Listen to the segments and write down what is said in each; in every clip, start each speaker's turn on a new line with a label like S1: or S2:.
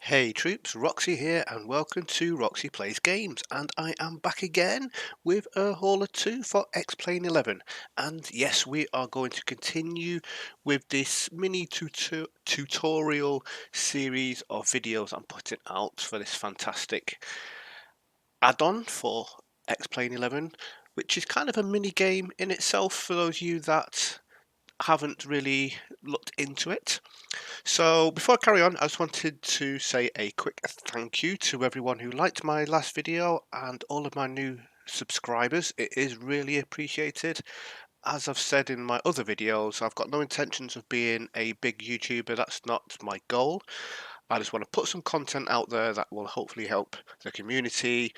S1: Hey troops, Roxy here and welcome to Roxy Plays Games, and I am back again with a hauler 2 for Xplane 11. And yes, we are going to continue with this mini tutorial series of videos I'm putting out for this fantastic add-on for Xplane 11, which is kind of a mini game in itself for those of you that haven't really looked into it. So before I carry on, I just wanted to say a quick thank you to everyone who liked my last video and all of my new subscribers. It is really appreciated. As I've said in my other videos, I've got no intentions of being a big YouTuber. That's not my goal. I just want to put some content out there that will hopefully help the community,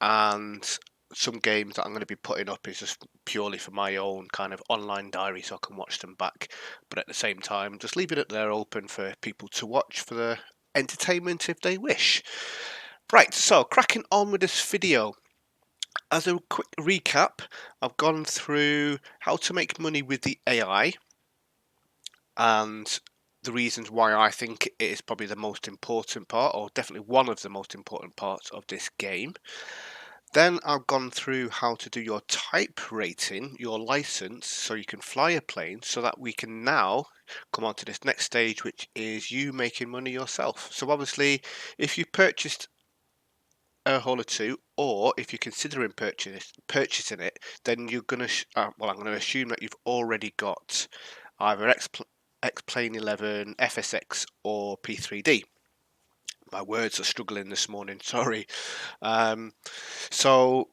S1: and some games that I'm going to be putting up is just purely for my own kind of online diary so I can watch them back, but at the same time just leaving it there open for people to watch for the entertainment if they wish. Right, so cracking on with this video. As a quick recap, I've gone through how to make money with the AI and the reasons why I think it is probably the most important part, or definitely one of the most important parts of this game. Then I've gone through how to do your type rating, your license, so you can fly a plane, so that we can now come on to this next stage, which is you making money yourself. So obviously, if you purchased a hauler 2, or if you're considering purchasing it, then you're going to, well, I'm going to assume that you've already got either Xplane 11, FSX, or P3D. My words are struggling this morning, sorry. Um, so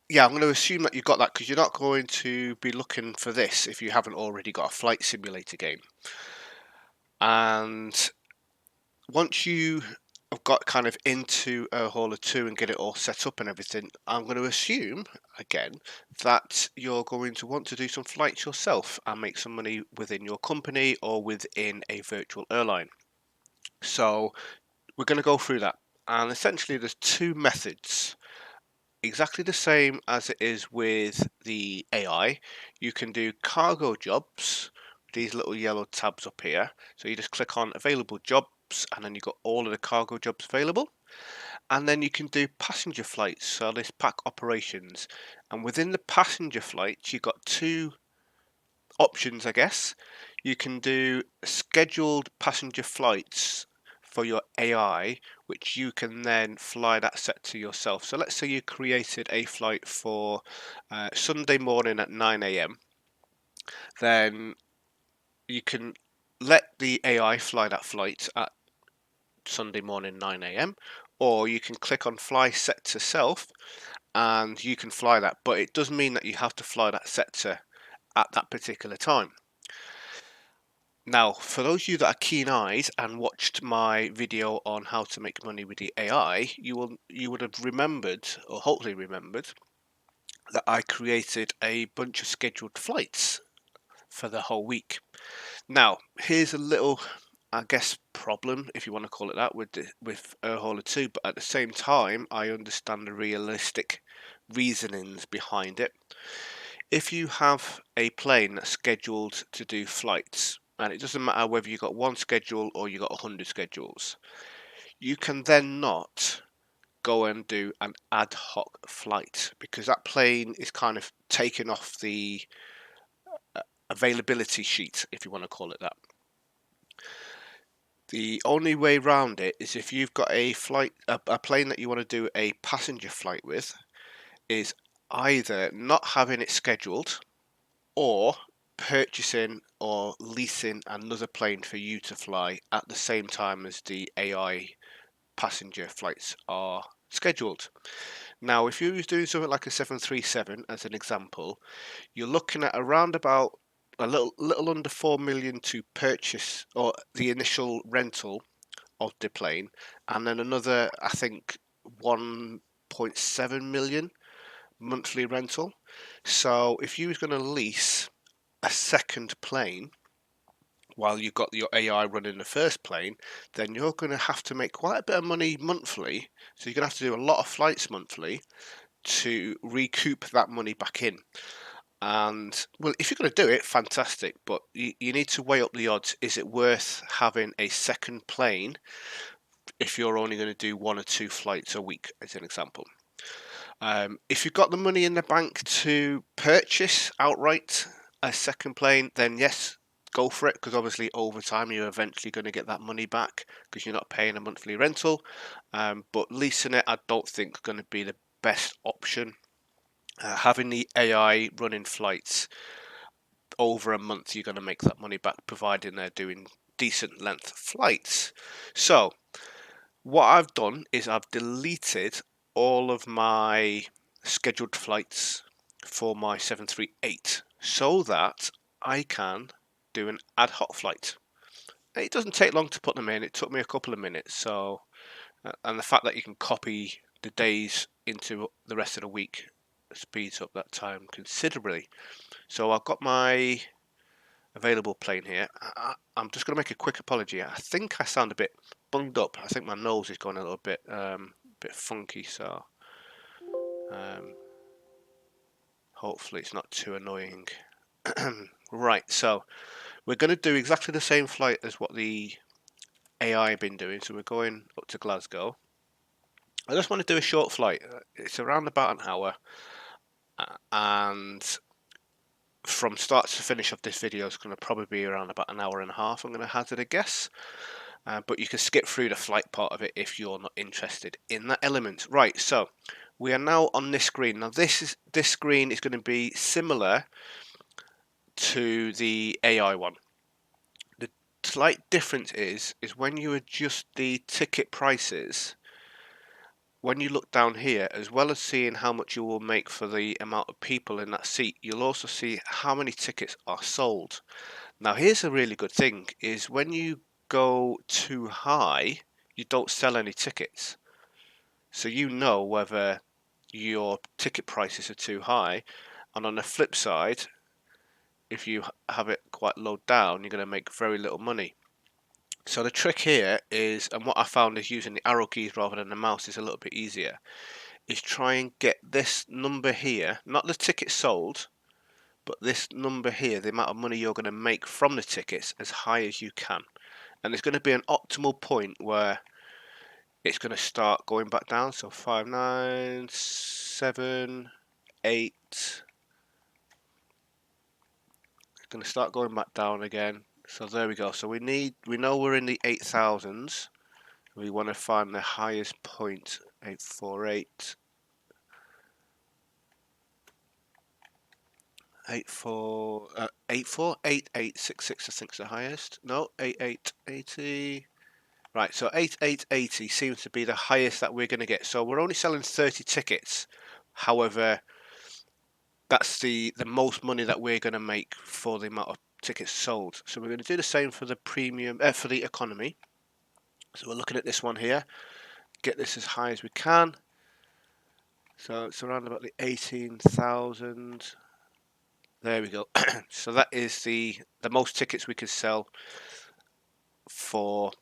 S1: yeah, I'm going to assume that you've got that, because you're not going to be looking for this if you haven't already got a flight simulator game. And once you have got kind of into a hauler 2 and get it all set up and everything, I'm going to assume again that you're going to want to do some flights yourself and make some money within your company or within a virtual airline. So we're going to go through that, and essentially there's two methods. Exactly the same as it is with the AI. You can do cargo jobs, these little yellow tabs up here. So you just click on available jobs, and then you've got all of the cargo jobs available. And then you can do passenger flights, so this pack operations. And within the passenger flights, you've got two options, I guess. You can do scheduled passenger flights for your AI, which you can then fly that set to yourself. So let's say you created a flight for Sunday morning at 9 a.m. Then you can let the AI fly that flight at Sunday morning 9 a.m. or you can click on fly set to self and you can fly that, but it does mean that you have to fly that sector at that particular time. Now, for those of you that are keen-eyed and watched my video on how to make money with the AI, you would have remembered, or hopefully remembered, that I created a bunch of scheduled flights for the whole week. Now, here's a little, I guess, problem, if you want to call it that, with Hauler 2, but at the same time, I understand the realistic reasonings behind it. If you have a plane that's scheduled to do flights, and it doesn't matter whether you've got one schedule or you've got 100 schedules, you can then not go and do an ad hoc flight, because that plane is kind of taken off the availability sheet, if you want to call it that. The only way around it is if you've got a plane that you want to do a passenger flight with, is either not having it scheduled or purchasing or leasing another plane for you to fly at the same time as the AI passenger flights are scheduled. Now, if you was doing something like a 737 as an example, you're looking at around about a little under 4 million to purchase, or the initial rental of the plane, and then another, I think, 1.7 million monthly rental. So if you was going to lease a second plane while you've got your AI running the first plane, then you're going to have to make quite a bit of money monthly. So you're going to have to do a lot of flights monthly to recoup that money back in. And well, if you're going to do it, fantastic, but you need to weigh up the odds. Is it worth having a second plane if you're only going to do 1 or 2 flights a week, as an example. If you've got the money in the bank to purchase outright a second plane, then yes, go for it, because obviously over time you're eventually going to get that money back because you're not paying a monthly rental. But leasing it, I don't think, is going to be the best option. Having the AI running flights over a month, you're going to make that money back, providing they're doing decent length flights. So what I've done is I've deleted all of my scheduled flights for my 738 so that I can do an ad hoc flight. It doesn't take long to put them in. It took me a couple of minutes. So, and the fact that you can copy the days into the rest of the week speeds up that time considerably. So I've got my available plane here. I'm just going to make a quick apology. I think I sound a bit bunged up. I think my nose is going a little bit funky, so hopefully it's not too annoying. Right, so we're going to do exactly the same flight as what the AI have been doing. So we're going up to Glasgow. I just want to do a short flight. It's around about an hour, and from start to finish of this video is going to probably be around about an hour and a half. I'm going to hazard a guess. But you can skip through the flight part of it if you're not interested in that element. Right, so we are now on this screen. Now this screen is going to be similar to the AI one. The slight difference is when you adjust the ticket prices, when you look down here, as well as seeing how much you will make for the amount of people in that seat, you'll also see how many tickets are sold. Now here's a really good thing, is when you go too high, you don't sell any tickets. So you know whether your ticket prices are too high. And on the flip side, if you have it quite low down, you're going to make very little money. So the trick here is, and what I found is using the arrow keys rather than the mouse is a little bit easier, is try and get this number here, not the tickets sold, but this number here, the amount of money you're going to make from the tickets, as high as you can. And there's going to be an optimal point where it's going to start going back down. So 5, 9, 7, 8. It's going to start going back down again. So there we go. So we know we're in the 8,000s. We want to find the highest point, 848. 8866 I think is the highest. No, 8880. Right, so 8880 seems to be the highest that we're going to get. So we're only selling 30 tickets. However, that's the most money that we're going to make for the amount of tickets sold. So we're going to do the same for the premium, for the economy. So we're looking at this one here. Get this as high as we can. So it's around about the 18,000. There we go. So that is the most tickets we could sell for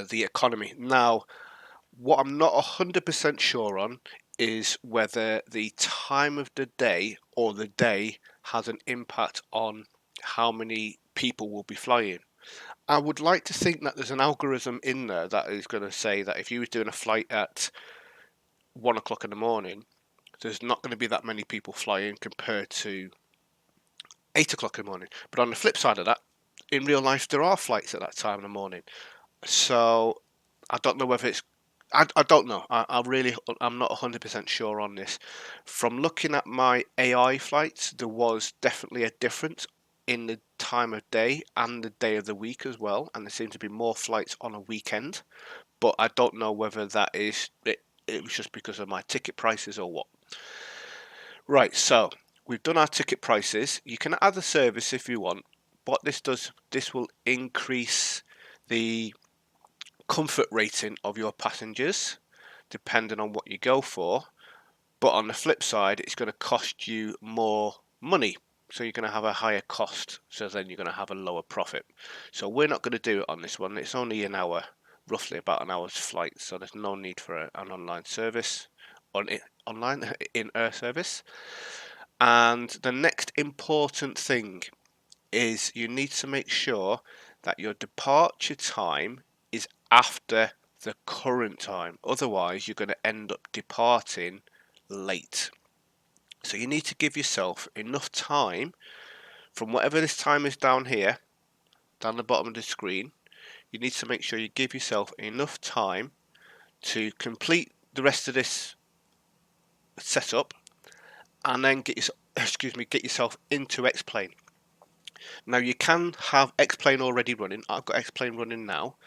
S1: the economy. Now, what I'm not 100% sure on is whether the time of the day or the day has an impact on how many people will be flying. I would like to think that there's an algorithm in there that is going to say that if you were doing a flight at 1 o'clock in the morning, there's not going to be that many people flying compared to 8 o'clock in the morning. But on the flip side of that, in real life, there are flights at that time in the morning. So I don't know whether it's I don't know. I'm not 100% sure on this. From looking at my AI flights, there was definitely a difference in the time of day and the day of the week as well, and there seemed to be more flights on a weekend. But I don't know whether that is it was just because of my ticket prices or what. Right, so we've done our ticket prices. You can add a service if you want. What this does, this will increase the comfort rating of your passengers depending on what you go for, but on the flip side it's going to cost you more money, so you're going to have a higher cost, so then you're going to have a lower profit. So we're not going to do it on this one. It's only an hour, roughly about an hour's flight, so there's no need for an online service online in-air service. And the next important thing is you need to make sure that your departure time is after the current time. Otherwise, you're going to end up departing late. So you need to give yourself enough time from whatever this time is down here, down the bottom of the screen. You need to make sure you give yourself enough time to complete the rest of this setup and then get yourself into Xplane. Now you can have Xplane already running. I've got Xplane running now,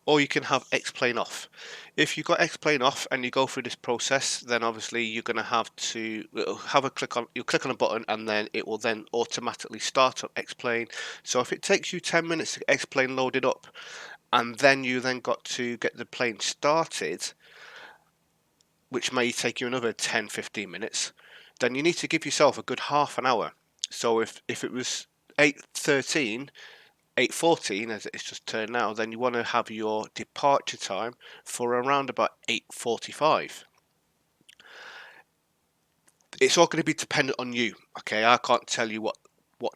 S1: or you can have Xplane off. If you've got Xplane off and you go through this process, then obviously you're going to have to you'll click on a button and then it will then automatically start up Xplane. So if it takes you 10 minutes to get Xplane loaded up and then you then got to get the plane started, which may take you another 10-15 minutes, then you need to give yourself a good half an hour. So if it was 8:13, 8:14 as it's just turned now, then you want to have your departure time for around about 8:45. It's all going to be dependent on you. Okay, I can't tell you what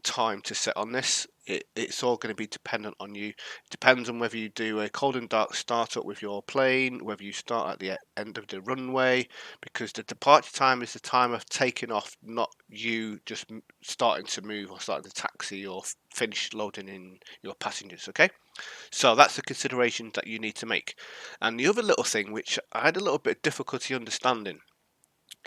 S1: time to set on this. It's all going to be dependent on you. It depends on whether you do a cold and dark startup with your plane, whether you start at the end of the runway, because the departure time is the time of taking off, not you just starting to move or starting to taxi or finish loading in your passengers. Okay, so that's the consideration that you need to make. And the other little thing which I had a little bit of difficulty understanding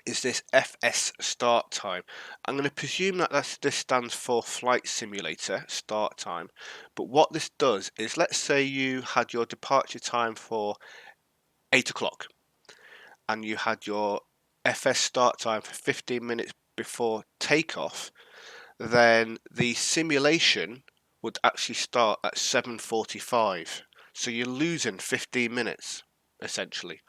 S1: is this FS start time. I'm going to presume that this stands for Flight Simulator start time, but what this does is, let's say you had your departure time for 8 o'clock and you had your FS start time for 15 minutes before takeoff, then the simulation would actually start at 7:45, so you're losing 15 minutes essentially.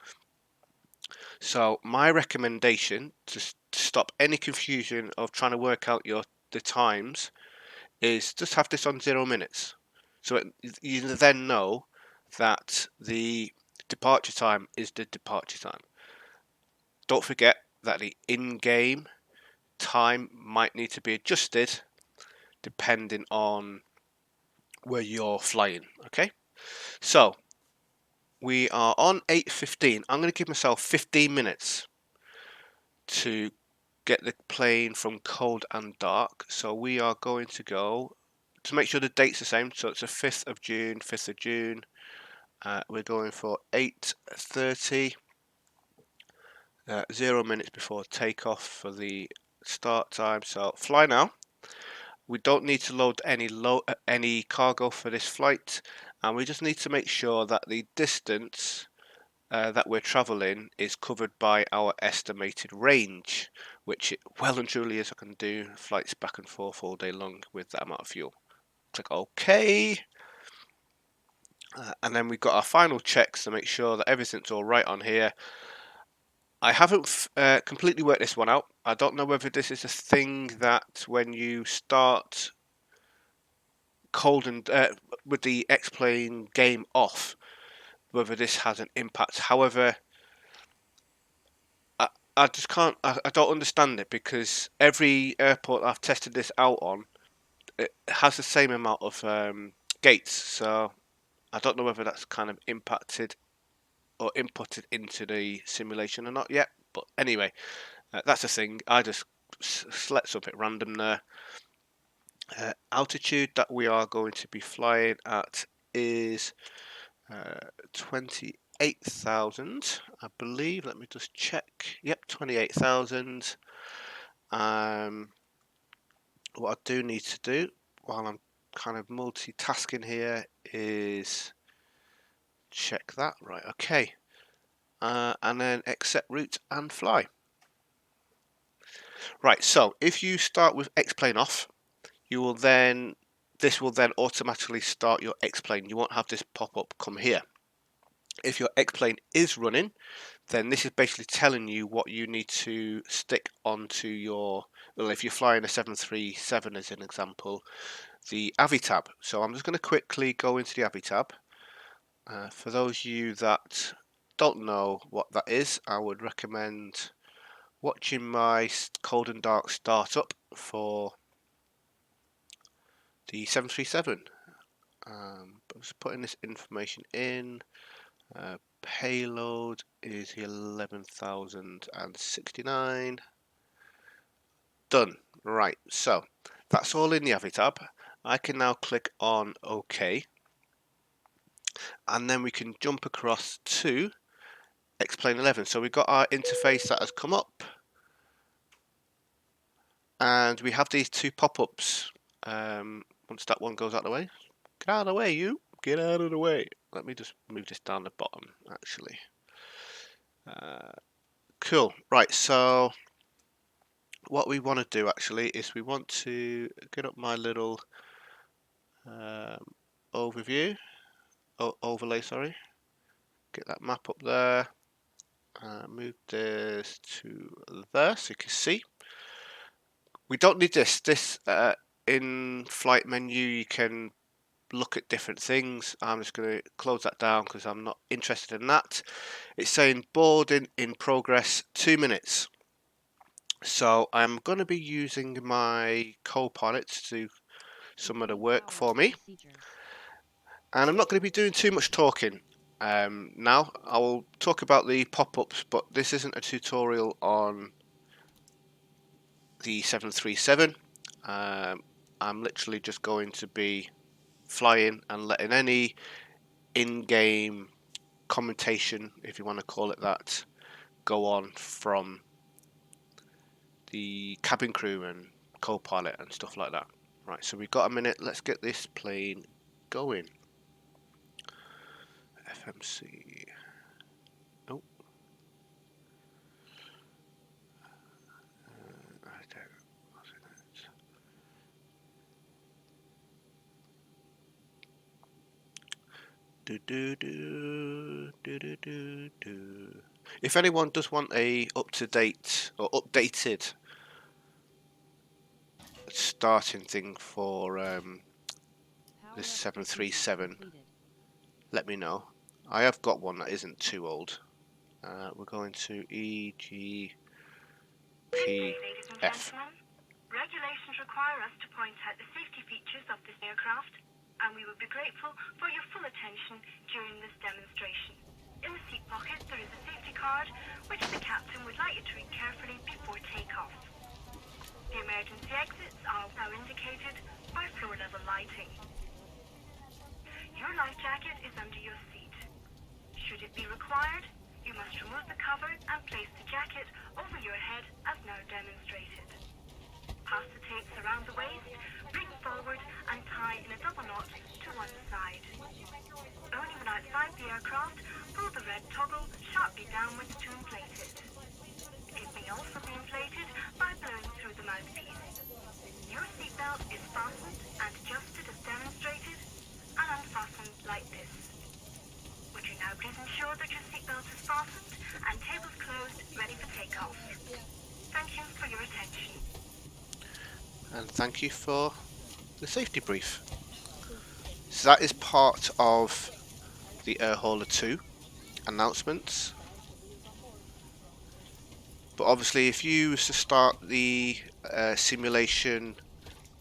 S1: So my recommendation to stop any confusion of trying to work out the times is just have this on 0 minutes. So you then know that the departure time is the departure time. Don't forget that the in-game time might need to be adjusted depending on where you're flying. Okay, so we are on 8:15. I'm going to give myself 15 minutes to get the plane from cold and dark. So we are going to go to make sure the date's the same. So it's the 5th of June, 5th of June. We're going for 8:30, 0 minutes before takeoff for the start time. So fly now. We don't need to load any cargo for this flight, and we just need to make sure that the distance that we're traveling is covered by our estimated range, which it well and truly is. I can do flights back and forth all day long with that amount of fuel. Click OK, and then we've got our final checks to make sure that everything's all right on here. I haven't completely worked this one out. I don't know whether this is a thing that when you start cold and with the Xplane game off, whether this has an impact. However, I just can't. I don't understand it, because every airport I've tested this out on, it has the same amount of gates. So I don't know whether that's kind of impacted or inputted into the simulation or not yet. But anyway, that's the thing. I just select something random there. Altitude that we are going to be flying at is 28,000, I believe. Let me just check. Yep, 28,000. What I do need to do while I'm kind of multitasking here is check that. Right, okay. And then accept route and fly. Right, so if you start with Xplane off, this will then automatically start your Xplane. You won't have this pop up come here. If your Xplane is running, then this is basically telling you what you need to stick onto your, well, if you're flying a 737 as an example, the AVI tab. So I'm just going to quickly go into the AVI tab. For those of you that don't know what that is, I would recommend watching my cold and dark startup for the 737. I'm just putting this information in. Payload is 11,069. Done. Right, so that's all in the Avi tab. I can now click on OK, and then we can jump across to Xplane 11. So we've got our interface that has come up, and we have these two pop-ups. Once that one goes out of the way, get out of the way, you! Get out of the way. Let me just move this down the bottom, actually. Cool. Right, so what we want to do actually is we want to get up my little overview, overlay, sorry. Get that map up there. Move this to there so you can see. We don't need this. This in flight menu you can look at different things. I'm just going to close that down because I'm not interested in that. It's saying boarding in progress 2 minutes. So I'm going to be using my co-pilot to do some of the work for me. And I'm not going to be doing too much talking. Now I will talk about the pop-ups, but this isn't a tutorial on the 737. I'm literally just going to be flying and letting any in-game commentation, if you want to call it that, go on from the cabin crew and co-pilot and stuff like that. Right, so we've got a minute. Let's get this plane going. FMC. Oh. If anyone does want a up-to-date or updated starting thing for this 737, let me know. I have got one that isn't too old. We're going to EGPF.
S2: Regulations require us to point out the safety features of this aircraft, and we would be grateful for your full attention during this demonstration. In the seat pocket, there is a safety card, which the captain would like you to read carefully before takeoff. The emergency exits are now indicated by floor-level lighting. Your life jacket is under your seat. Should it be required, you must remove the cover and place the jacket over your head as now demonstrated. Pass the tapes around the waist, bring forward and tie in a double knot to one side. Only when outside the aircraft, pull the red toggle sharply downwards to inflate it. It may also be inflated by blowing through the mouthpiece. Your seatbelt is fastened and adjusted as demonstrated and unfastened like this. Would you now please ensure that your seatbelt is fastened and tables closed, ready for takeoff. Thank you for your attention.
S1: And thank you for the safety brief. So that is part of the Air Hauler 2 announcements. But obviously if you was to start the simulation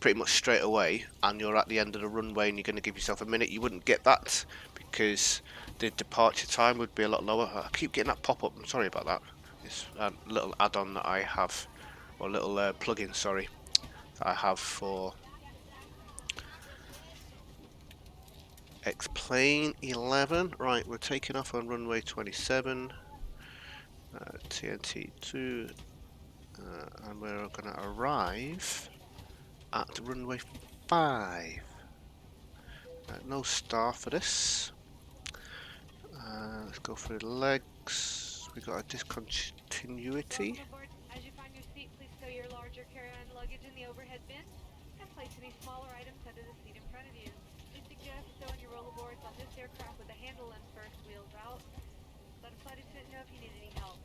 S1: pretty much straight away and you're at the end of the runway and you're going to give yourself a minute, you wouldn't get that because the departure time would be a lot lower. I keep getting that pop-up, I'm sorry about that. It's a little add-on that I have, or a little plug-in, sorry, that I have for Xplane 11. Right, we're taking off on runway 27, TNT 2, and we're going to arrive at runway 5. No star for this. Let's go through the legs. We got a discontinuity.
S3: As you find your seat, please stow your larger carry-on luggage in the overhead bin and place any smaller items under the seat in front of you. We suggest stowing your rollerboards on this aircraft with the handle in first, wheels out. Let a flight attendant know if you need any help.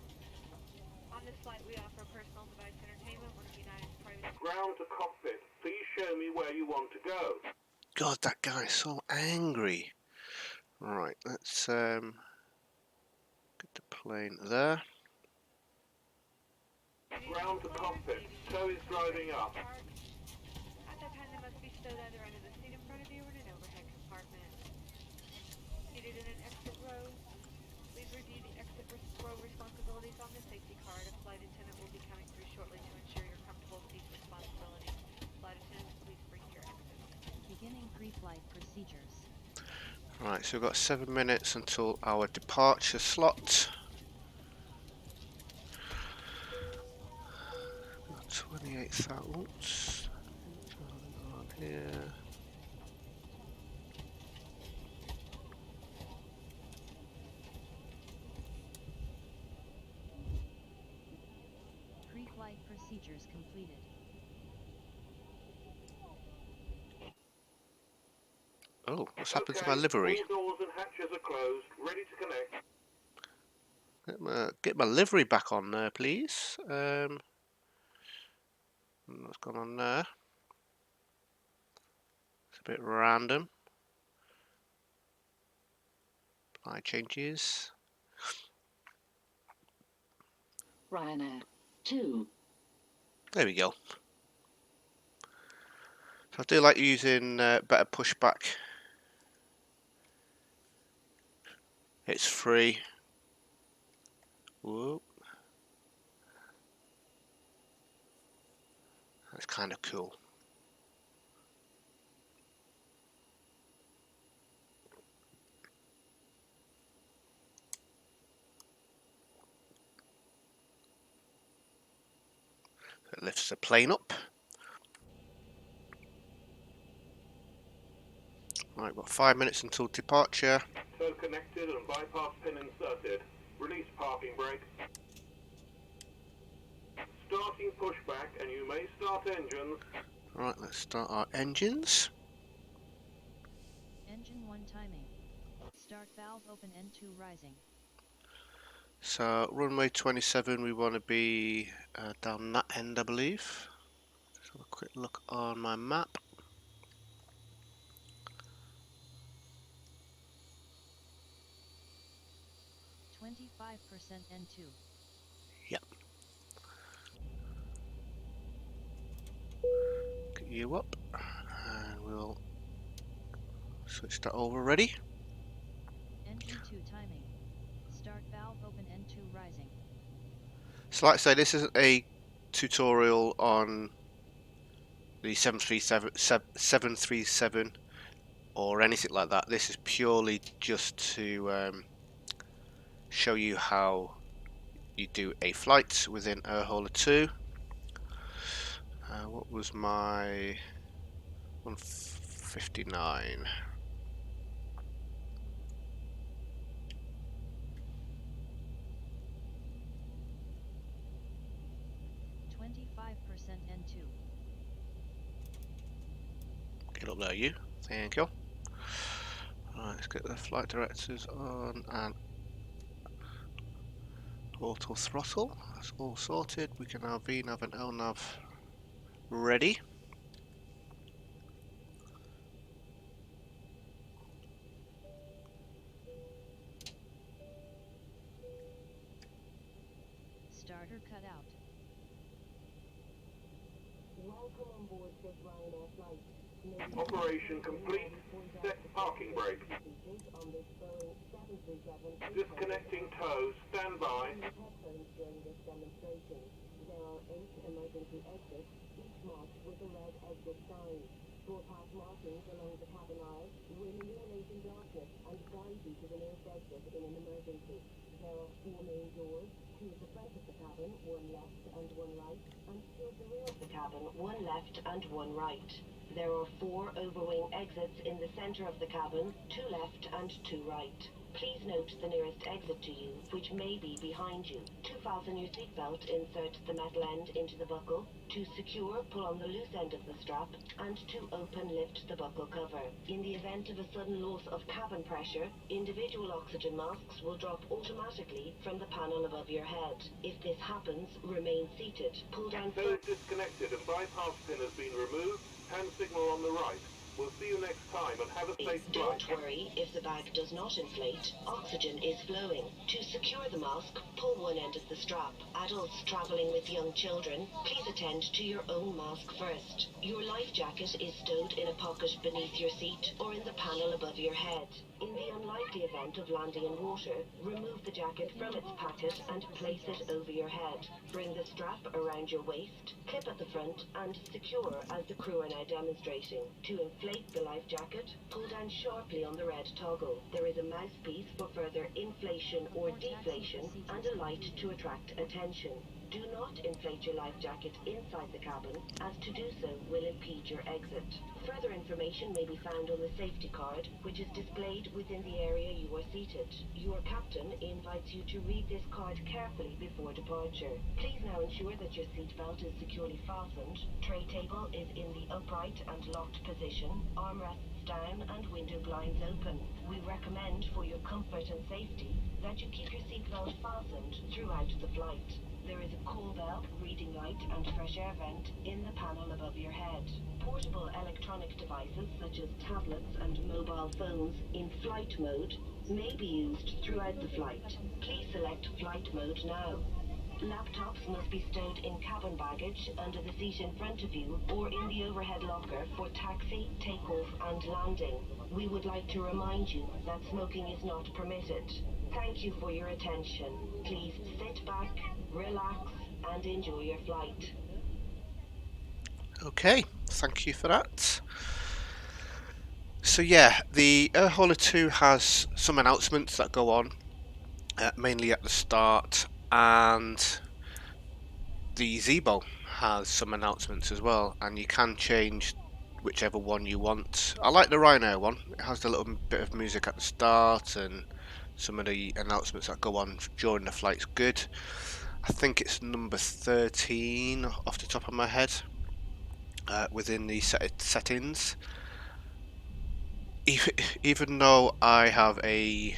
S3: On this flight, we offer personal device entertainment, one of United's private...
S4: Ground to cockpit. Please show me where you want to go.
S1: God, that guy is so angry. Right, let's get the plane there.
S4: Ground to cockpit. Tow is driving up.
S3: At that time, they must be stowed either under the seat in front of you or in an overhead compartment. Seated in an exit row,
S5: Pre-flight procedures.
S1: Right, so we've got 7 minutes until our departure slot. 28,000. Oops. On here.
S5: Pre-flight procedures completed.
S1: Oh, what's happened to my
S4: Okay,
S1: livery?
S4: all doors and hatches are closed, ready to connect.
S1: Get my livery back on there, please. What's gone on there? It's a bit random. Apply changes.
S6: Ryanair 2.
S1: There we go. So I do like using better pushback. It's free. Whoop. That's kind of cool. It lifts the plane up. Right, we've got 5 minutes until departure.
S4: So connected and bypass pin inserted. Release parking brake. Starting pushback, and you may start engines.
S1: Right, let's start our engines.
S5: Engine 1 timing. Start valve open N2 rising.
S1: So runway 27, we want to be down that end, I believe. Let's have a quick look on my map.
S5: 25% N2.
S1: Yep. Get you up, and we'll switch that over. Ready?
S5: Engine 2 timing. Start valve open N2 rising.
S1: So like I say, this isn't a tutorial on the 737 or anything like that. This is purely just to show you how you do a flight within Airhauler 2. What was my 159?
S5: 25% N2.
S1: Get up there, you. Thank you. Right, let's get the flight directors on and auto throttle. That's all sorted. We can have VNAV and LNAV ready.
S5: Starter cut out.
S6: Welcome on board this Ryanair flight.
S4: Operation complete. Set parking brake.
S6: On this Boeing 737.
S4: Disconnecting tows. Stand by.
S6: Headphones during this demonstration. There are 8 emergency exits, each marked with a red exit sign. Four-path markings along the cabin aisle will illuminate in darkness and guide you to the nearest exit in an emergency. There are 4 main doors, 2 at the front of the cabin, 1 left and 1 right, and 2 at the rear of the cabin, 1 left and 1 right. There are 4 overwing exits in the center of the cabin, 2 left and 2 right. Please note the nearest exit to you, which may be behind you. To fasten your seatbelt, insert the metal end into the buckle. To secure, pull on the loose end of the strap, and to open, lift the buckle cover. In the event of a sudden loss of cabin pressure, individual oxygen masks will drop automatically from the panel above your head. If this happens, remain seated. Pull down
S4: Tow is disconnected and bypass pin has been removed. Hand signal on the right. We'll see you next time and have a safe flight.
S6: Don't worry if the bag does not inflate. Oxygen is flowing. To secure the mask, pull one end of the strap. Adults traveling with young children, please attend to your own mask first. Your life jacket is stowed in a pocket beneath your seat or in the panel above your head. In the unlikely event of landing in water, remove the jacket from its packet and place it over your head. Bring the strap around your waist, clip at the front, and secure as the crew are now demonstrating. To inflate the life jacket, pull down sharply on the red toggle. There is a mouthpiece for further inflation or deflation and a light to attract attention. Do not inflate your life jacket inside the cabin, as to do so will impede your exit. Further information may be found on the safety card, which is displayed within the area you are seated. Your captain invites you to read this card carefully before departure. Please now ensure that your seatbelt is securely fastened, tray table is in the upright and locked position, armrests down and window blinds open. We recommend for your comfort and safety that you keep your seatbelt fastened throughout the flight. There is a call bell, reading light and fresh air vent in the panel above your head. Portable electronic devices such as tablets and mobile phones in flight mode may be used throughout the flight. Please select flight mode now. Laptops must be stowed in cabin baggage under the seat in front of you or in the overhead locker for taxi, takeoff and landing. We would like to remind you that smoking is not permitted. Thank you for your attention. Please sit back, relax and enjoy your flight.
S1: Okay, thank you for that. So yeah, the Air Hauler 2 has some announcements that go on, mainly at the start, and the Zebo has some announcements as well, and you can change whichever one you want. I like the Ryanair one. It has a little bit of music at the start, and some of the announcements that go on during the flight's good. I think it's number 13 off the top of my head within the settings. Even though I have a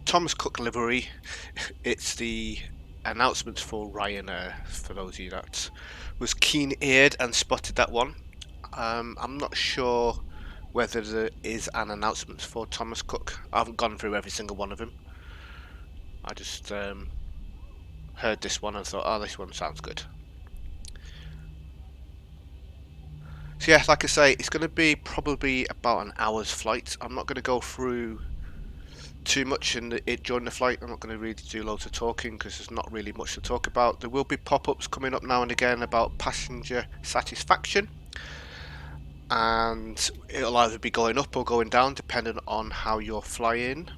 S1: Thomas Cook livery, it's the announcements for Ryanair, for those of you that was keen-eared and spotted that one. I'm not sure whether there is an announcement for Thomas Cook. I haven't gone through every single one of them. I just heard this one and thought, oh, this one sounds good. So yeah, like I say, it's going to be probably about an hour's flight. I'm not going to go through too much in it during the flight. I'm not going to really do loads of talking because there's not really much to talk about. There will be pop-ups coming up now and again about passenger satisfaction, and it'll either be going up or going down depending on how you're flying.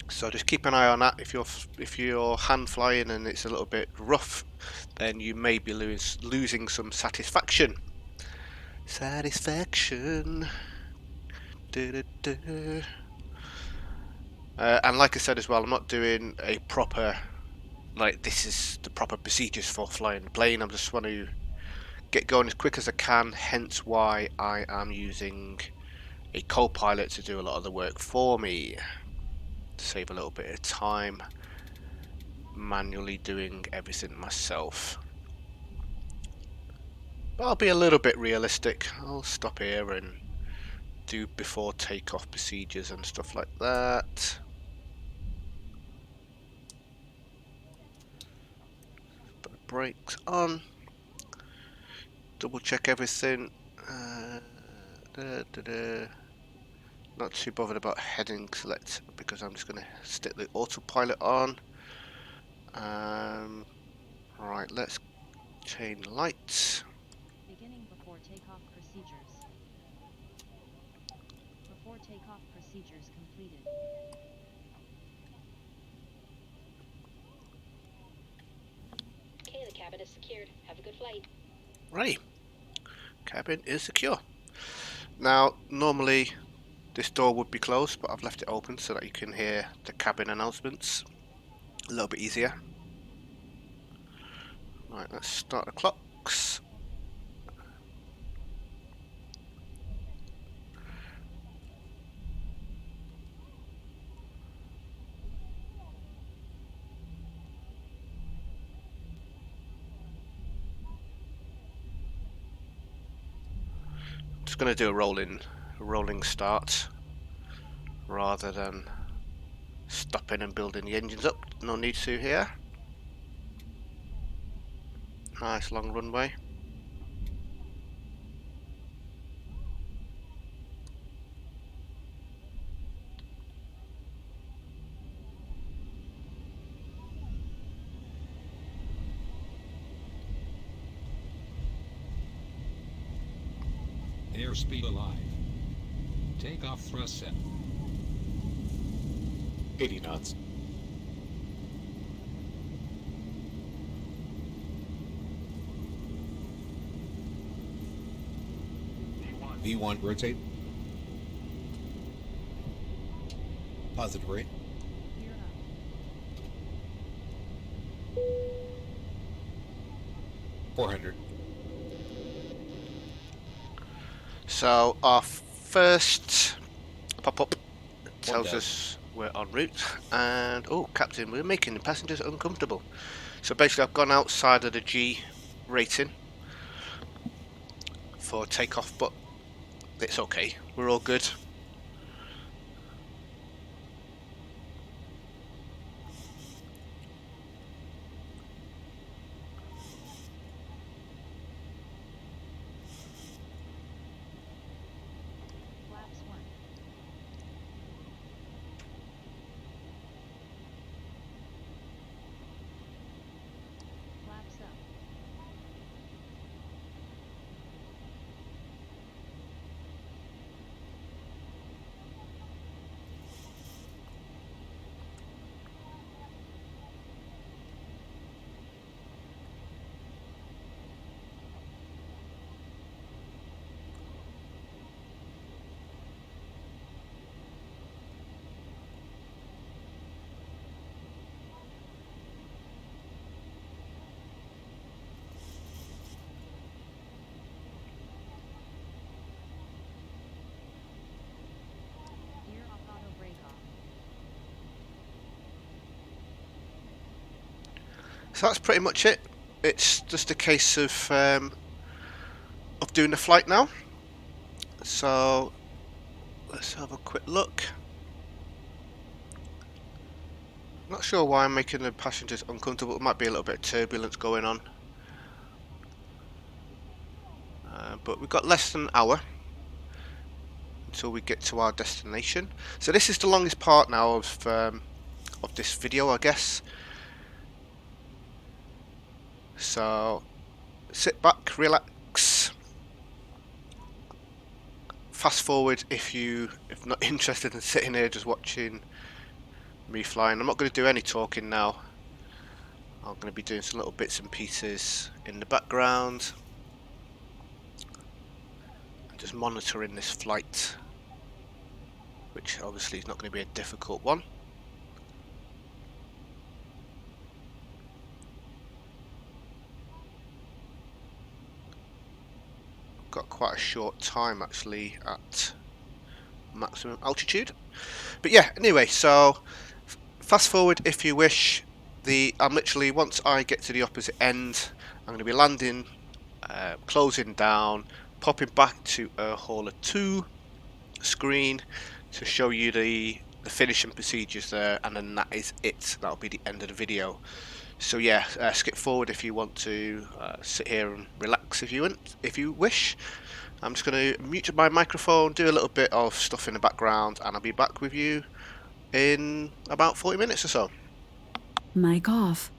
S1: So just keep an eye on that. If you're hand flying and it's a little bit rough, then you may be losing some satisfaction. Satisfaction. And like I said as well, I'm not doing a proper, like this is the proper procedures for flying the plane. I just want to get going as quick as I can, hence why I am using a co-pilot to do a lot of the work for me, to save a little bit of time manually doing everything myself. But I'll be a little bit realistic. I'll stop here and do before takeoff procedures and stuff like that. Put the brakes on. Double check everything. Not too bothered about heading select because I'm just going to stick the autopilot on. Right, let's change lights.
S5: Beginning before takeoff procedures. Before takeoff procedures completed.
S7: Okay, the cabin is secured. Have a good flight.
S1: Right, cabin is secure. Now, normally this door would be closed, but I've left it open so that you can hear the cabin announcements a little bit easier. Right, let's start the clocks. Just going to do a rolling start rather than stopping and building the engines up. No need to here. Nice long runway.
S8: Airspeed alive. Takeoff thrust set. 80 knots. V1 rotate. Positive rate.
S5: Gear up.
S8: 400.
S1: So our first pop-up tells
S8: 1000.
S1: us we're en route, and oh, Captain, we're making the passengers uncomfortable. So basically, I've gone outside of the G rating for takeoff, but it's okay. We're all good.
S5: Flaps 1. Flaps up. Gear off, auto brake off.
S1: So that's pretty much it. It's just a case of doing the flight now. So let's have a quick look. Not sure why I'm making the passengers uncomfortable. It might be a little bit of turbulence going on. But we've got less than an hour until we get to our destination. So this is the longest part now of this video, I guess. So sit back, relax. Fast forward if not interested in sitting here just watching me flying. I'm not going to do any talking now. I'm going to be doing some little bits and pieces in the background. Just monitoring this flight, which obviously is not going to be a difficult one. Got quite a short time actually at maximum altitude. But yeah, anyway, so fast forward if you wish. I'm literally, once I get to the opposite end, I'm going to be landing, closing down, popping back to Hauler 2 screen to show you the finishing procedures there, and then that is it. That'll be the end of the video. So yeah, skip forward if you want to sit here and relax if you wish. I'm just going to mute my microphone, do a little bit of stuff in the background, and I'll be back with you in about 40 minutes or so.
S9: Mic off.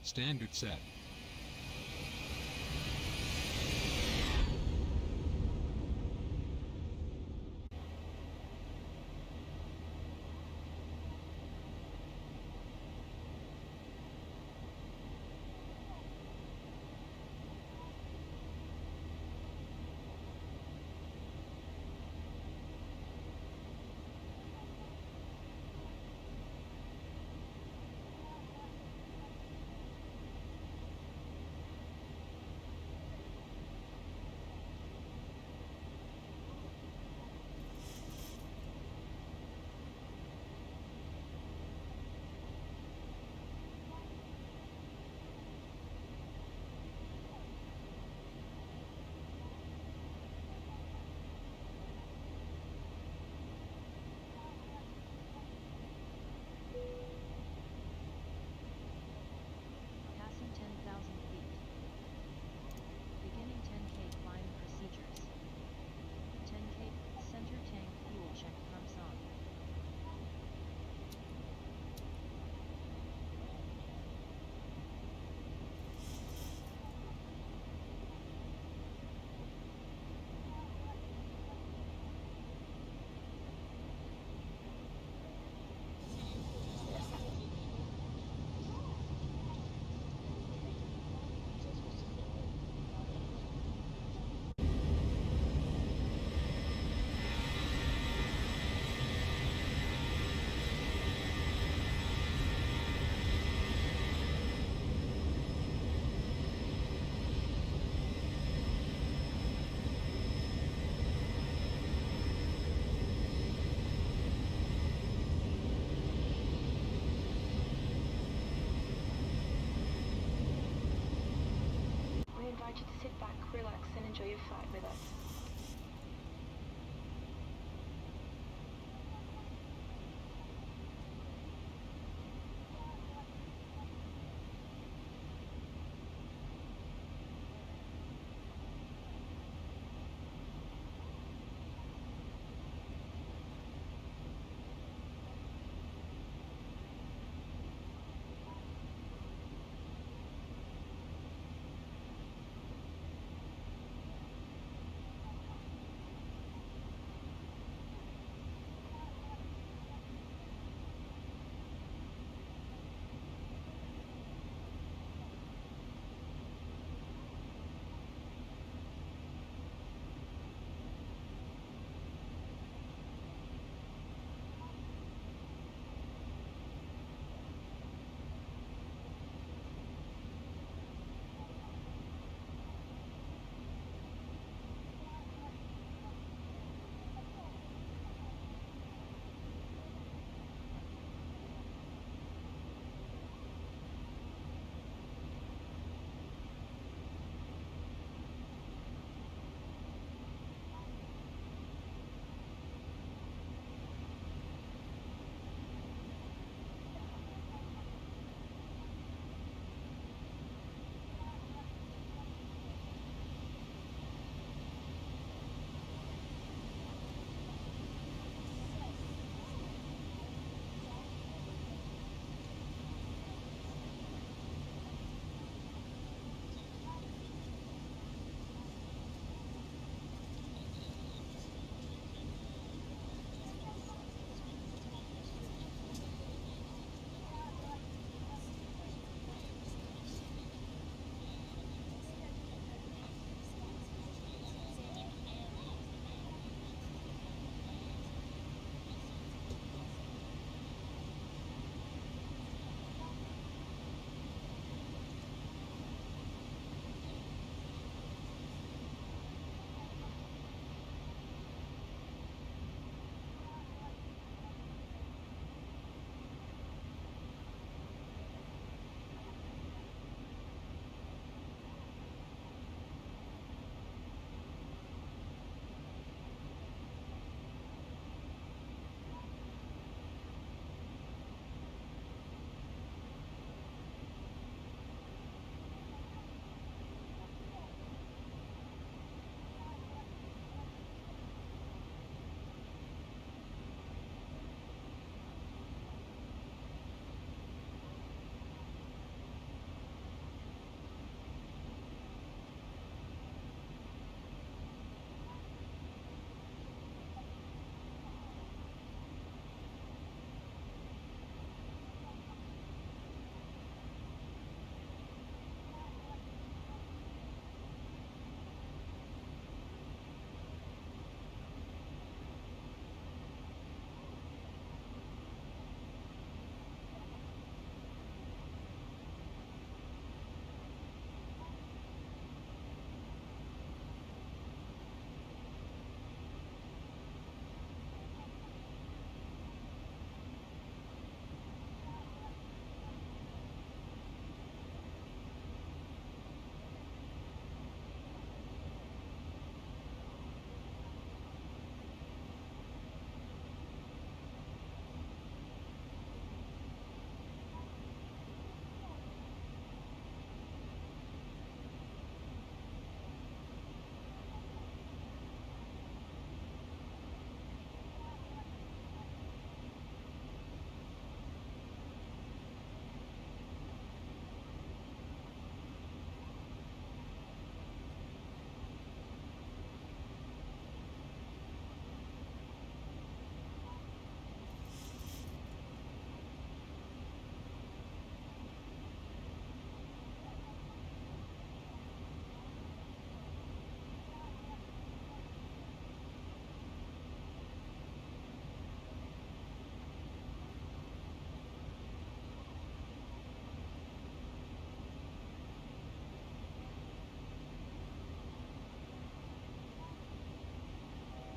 S8: Standard set.
S2: invite you to sit back, relax, and enjoy your flight with us.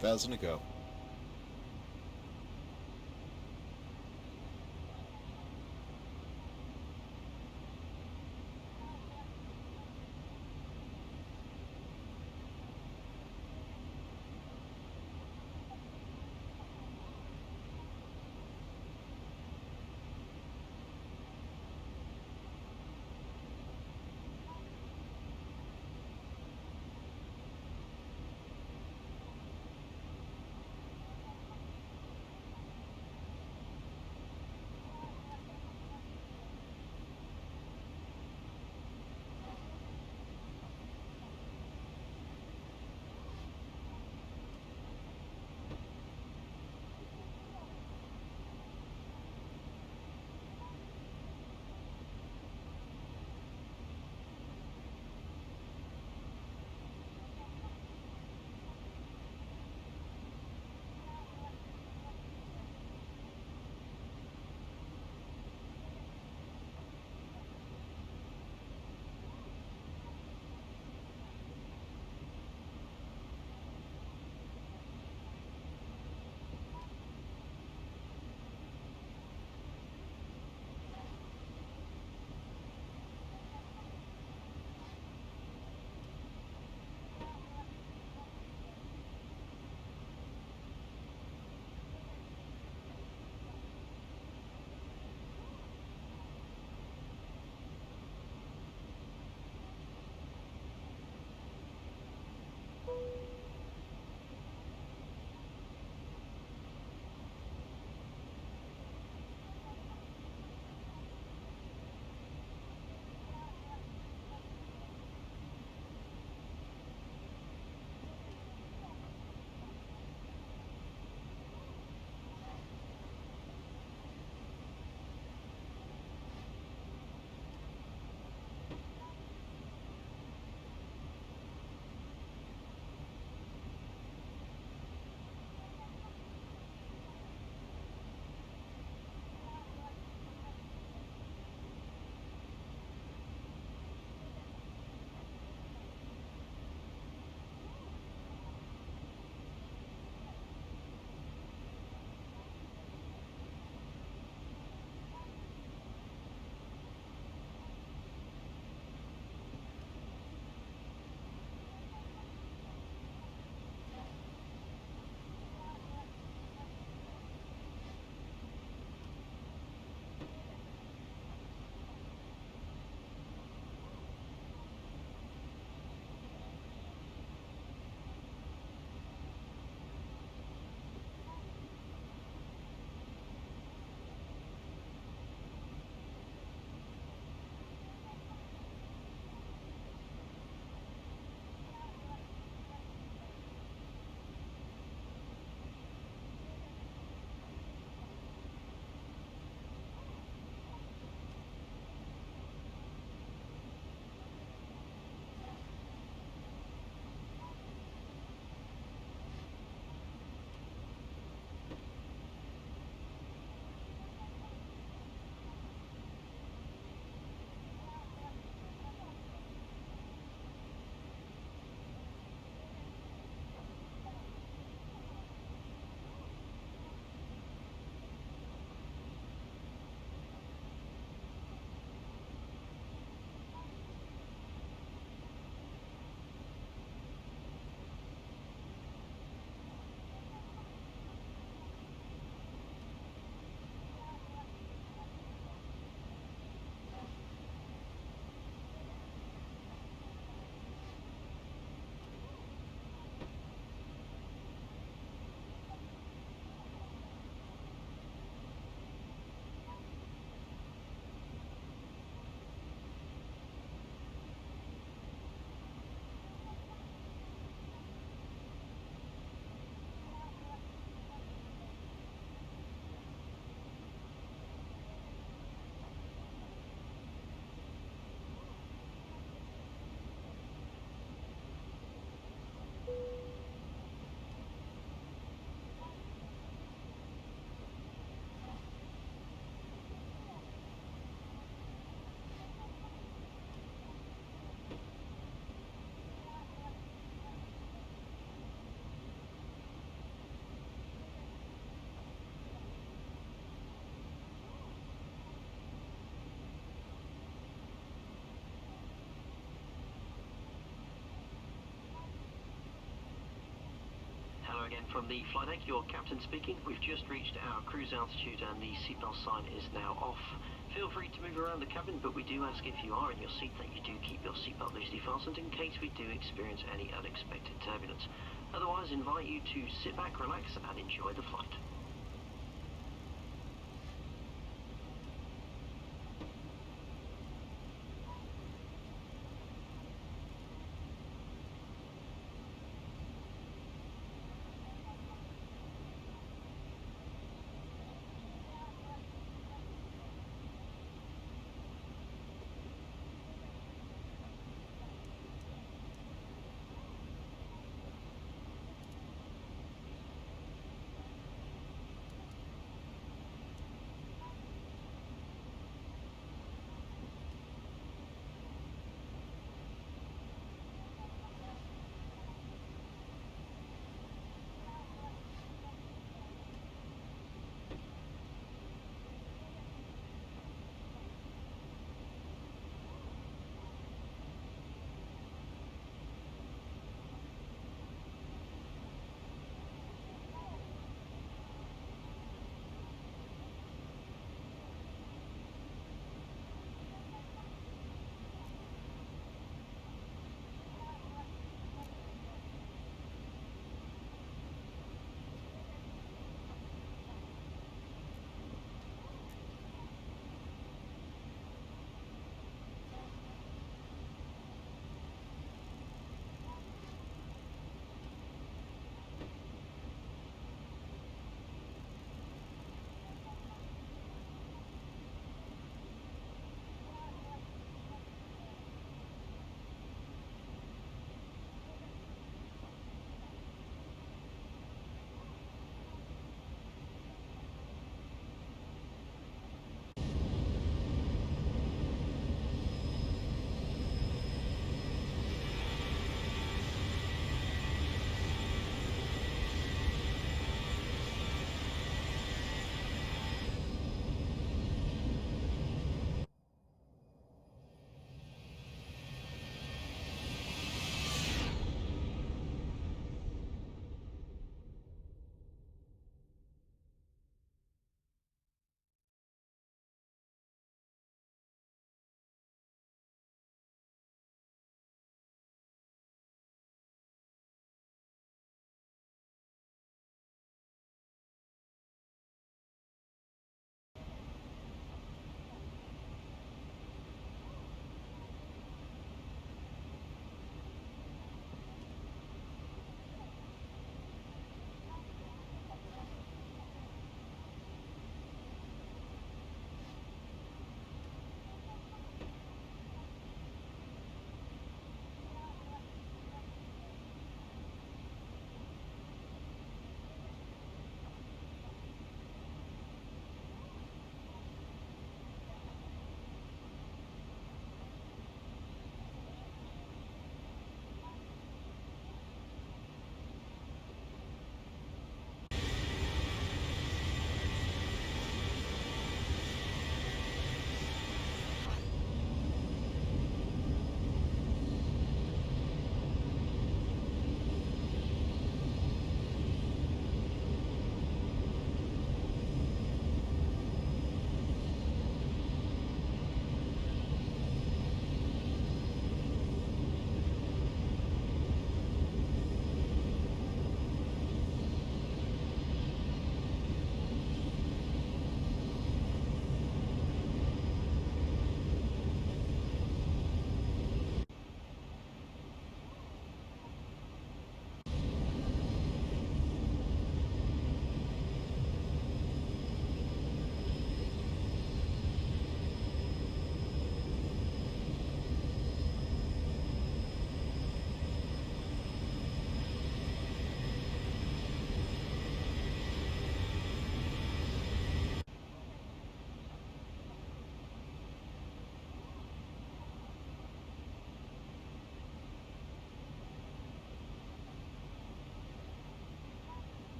S8: Thousand to go.
S10: again from the flight deck, your captain speaking. We've just reached our cruise altitude and the seatbelt sign is now off. Feel free to move around the cabin, but we do ask if you are in your seat that you do keep your seatbelt loosely fastened in case we do experience any unexpected turbulence. Otherwise, invite you to sit back, relax, and enjoy the flight.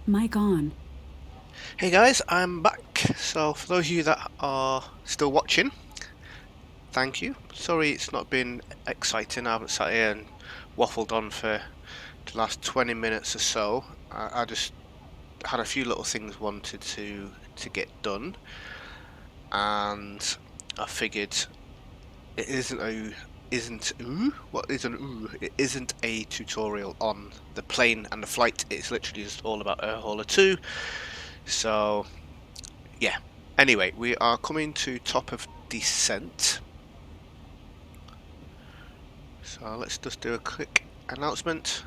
S9: Mic on.
S1: Hey guys, I'm back. So for those of you that are still watching, thank you. Sorry it's not been exciting. I haven't sat here and waffled on for the last 20 minutes or so. I just had a few little things wanted to get done, and I figured it isn't a it isn't a tutorial on the plane and the flight. It's literally just all about Airhauler 2. So yeah, anyway, we are coming to top of descent, so let's just do a quick announcement.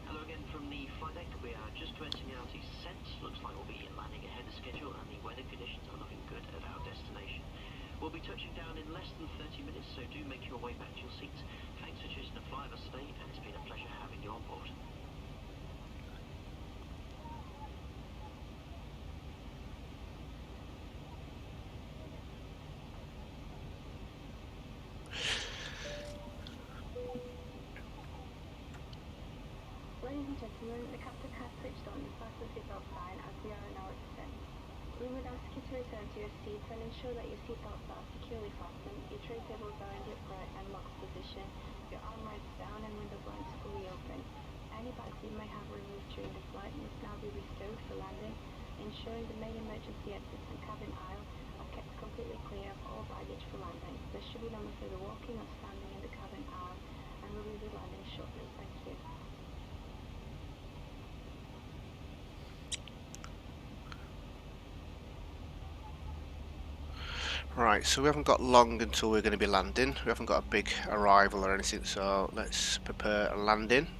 S10: Hello again from the flight deck. We are just commencing our descent. Looks like we'll be landing ahead of schedule and the weather conditions are looking good at our destination. We'll be touching down in less than 30 minutes, so do make your way back to your seats. Thanks for choosing to fly with us today, and it's been a pleasure having you on board.
S2: Ladies and gentlemen, the captain has switched on the fasten seatbelt sign as we are in our descent. We would ask you to return to your seats and ensure that your seatbelts are securely fastened, your tray tables are in the upright and locked position, your armrests down and window blinds fully open. Any bags you may have removed during the flight must now be bestowed for landing, ensuring the main emergency exits and cabin aisle are kept completely clear of all baggage for landing. There should be no further walking or standing in the cabin aisle, and we will be landing shortly. Thank you.
S1: Right, so we haven't got long until we're going to be landing. We haven't got a big arrival or anything, so let's prepare a landing.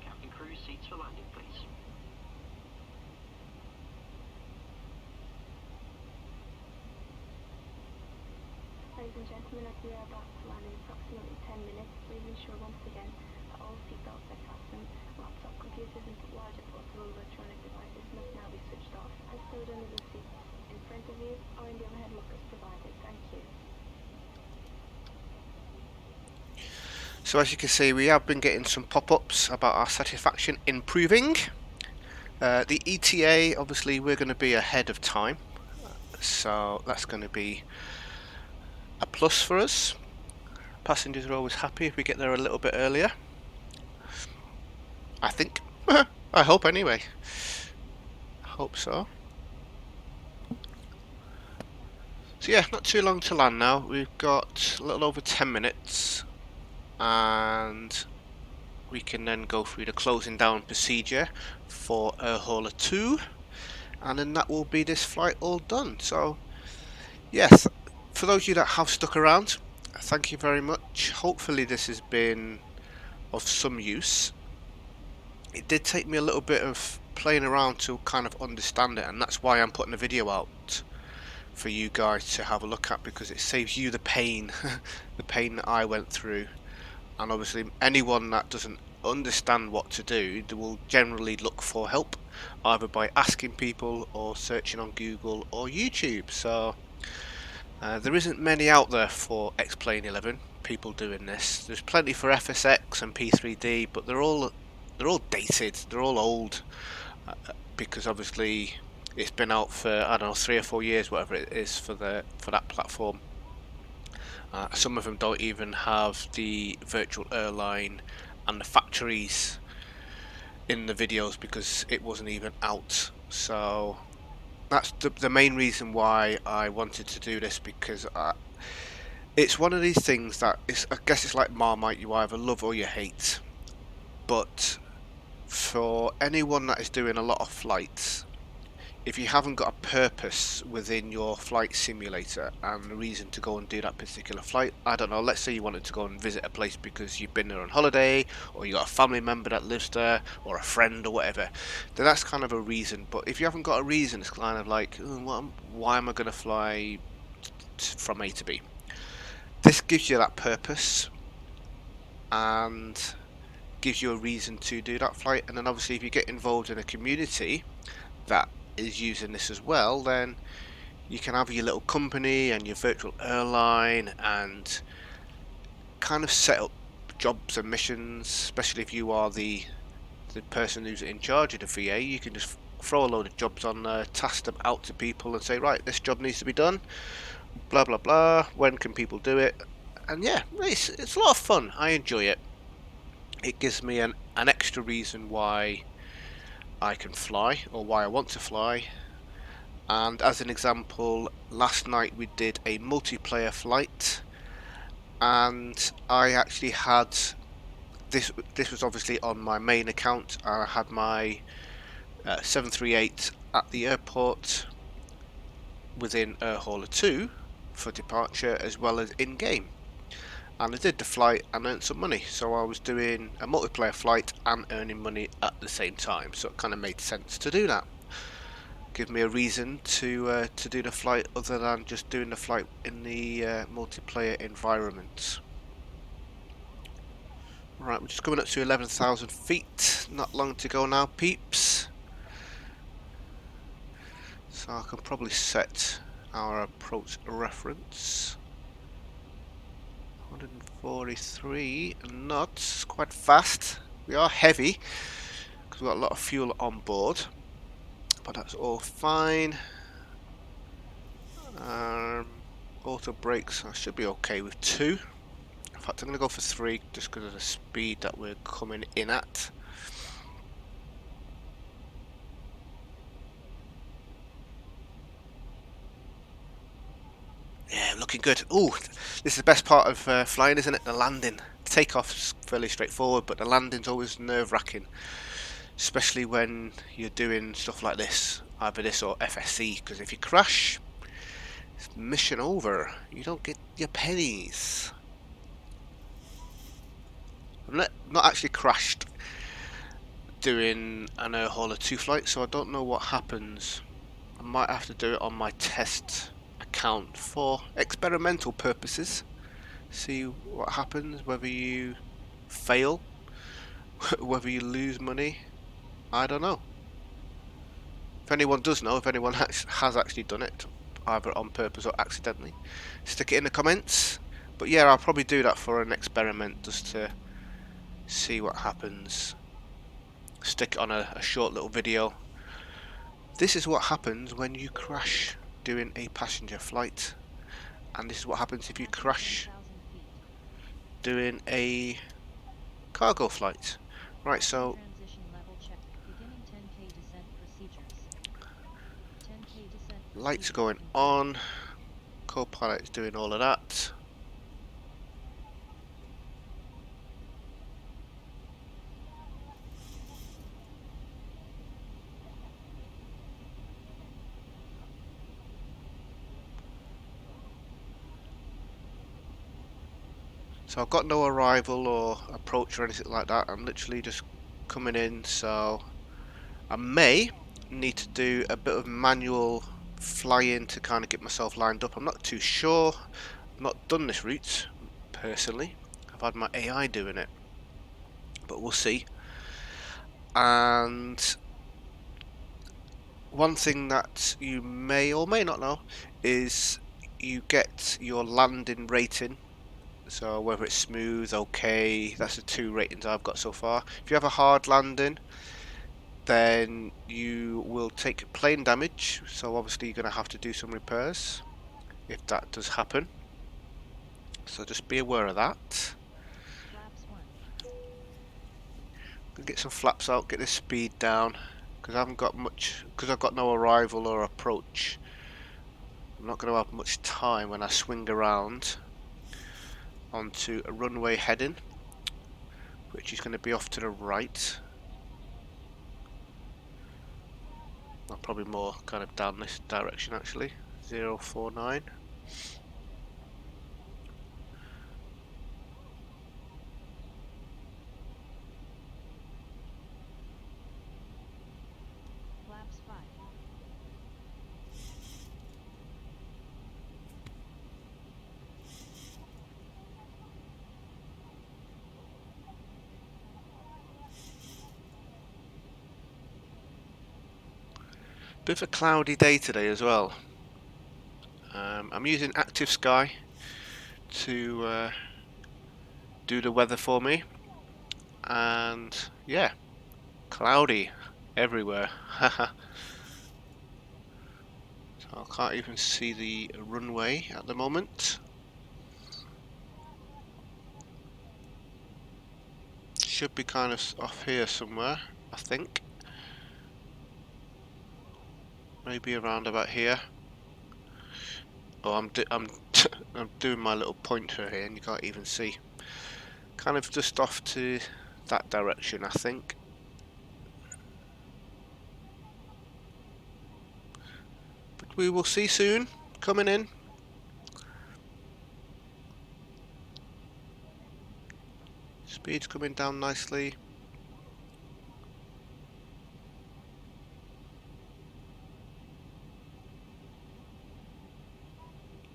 S10: Captain crew, seats for landing, please.
S2: Ladies and gentlemen, as we are about to land in approximately 10 minutes, please ensure once again that all seatbelts are fastened. Laptop computers and larger portable electronic devices must now be switched off and stored under the seat in front of you or in the overhead lockers provided. Thank you.
S1: So as you can see, we have been getting some pop-ups about our satisfaction improving. The ETA, obviously we're going to be ahead of time, so that's going to be a plus for us. Passengers are always happy if we get there a little bit earlier, I think. I hope anyway. I hope so. So yeah, not too long to land now. We've got a little over 10 minutes and we can then go through the closing down procedure for Airhauler 2, and then that will be this flight all done. So yes, for those of you that have stuck around, thank you very much. Hopefully this has been of some use. It did take me a little bit of playing around to kind of understand it, and that's why I'm putting a video out for you guys to have a look at, because it saves you the pain the pain that I went through. And obviously anyone that doesn't understand what to do, they will generally look for help either by asking people or searching on Google or YouTube. So there isn't many out there for Xplane 11 people doing this. There's plenty for FSX and P3D, but they're all dated, they're all old, because obviously it's been out for, I don't know, 3 or 4 years, whatever it is, for that platform. Some of them don't even have the virtual airline and the factories in the videos because it wasn't even out. So that's the main reason why I wanted to do this, because it's one of these things that is, I guess it's like Marmite, you either love or you hate. But for anyone that is doing a lot of flights, if you haven't got a purpose within your flight simulator and a reason to go and do that particular flight, I don't know, let's say you wanted to go and visit a place because you've been there on holiday, or you got a family member that lives there, or a friend or whatever, then that's kind of a reason. But if you haven't got a reason, it's kind of like, why am I going to fly from A to B? This gives you that purpose, and gives you a reason to do that flight. And then obviously if you get involved in a community that is using this as well, then you can have your little company and your virtual airline and kind of set up jobs and missions, especially if you are the person who's in charge of the VA. You can just throw a load of jobs on there, task them out to people and say, right, this job needs to be done, blah blah blah, when can people do it? And yeah, it's a lot of fun. I enjoy it. It gives me an extra reason why I can fly, or why I want to fly. And as an example, last night we did a multiplayer flight, and I actually had this was obviously on my main account. I had my 738 at the airport within Air Hauler 2 for departure, as well as in game, and I did the flight and earned some money. So I was doing a multiplayer flight and earning money at the same time, so it kind of made sense to do that. Give me a reason to do the flight other than just doing the flight in the multiplayer environment. Right, we're just coming up to 11,000 feet. Not long to go now, peeps. So I can probably set our approach reference. 143 knots, quite fast. We are heavy because we've got a lot of fuel on board, but that's all fine. Auto brakes, I should be okay with 2. In fact, I'm going to go for 3 just because of the speed that we're coming in at. Yeah, looking good. Ooh, this is the best part of flying, isn't it? The landing. The takeoff's fairly straightforward, but the landing's always nerve-wracking, especially when you're doing stuff like this, either this or FSC, because if you crash, it's mission over. You don't get your pennies. I've not actually crashed doing an Air Hauler 2 flight, so I don't know what happens. I might have to do it on my test account for experimental purposes. See what happens, whether you fail, whether you lose money. I don't know. If anyone does know, if anyone has actually done it, either on purpose or accidentally, stick it in the comments. But yeah, I'll probably do that for an experiment, just to see what happens. Stick it on a short little video. This is what happens when you crash doing a passenger flight, and this is what happens if you crash doing a cargo flight. Right, so lights are going on, co-pilot is doing all of that. So I've got no arrival or approach or anything like that. I'm literally just coming in, so I may need to do a bit of manual flying to kind of get myself lined up. I'm not too sure. I've not done this route personally. I've had my AI doing it, but we'll see. And one thing that you may or may not know is you get your landing rating. So whether it's smooth, okay, that's the 2 ratings I've got so far. If you have a hard landing, then you will take plane damage, so obviously you're going to have to do some repairs if that does happen. So just be aware of that. Get some flaps out, get the speed down, because I haven't got much, because I've got no arrival or approach. I'm not going to have much time when I swing around onto a runway heading, which is going to be off to the right. Well, probably more kind of down this direction actually. 049.
S5: Flaps 5.
S1: Bit of a cloudy day today as well. I'm using Active Sky to do the weather for me, and yeah, cloudy everywhere. So I can't even see the runway at the moment. Should be kind of off here somewhere, I think. Maybe around about here. Oh, I'm doing my little pointer here, and you can't even see. Kind of just off to that direction, I think. But we will see soon. Coming in. Speed's coming down nicely.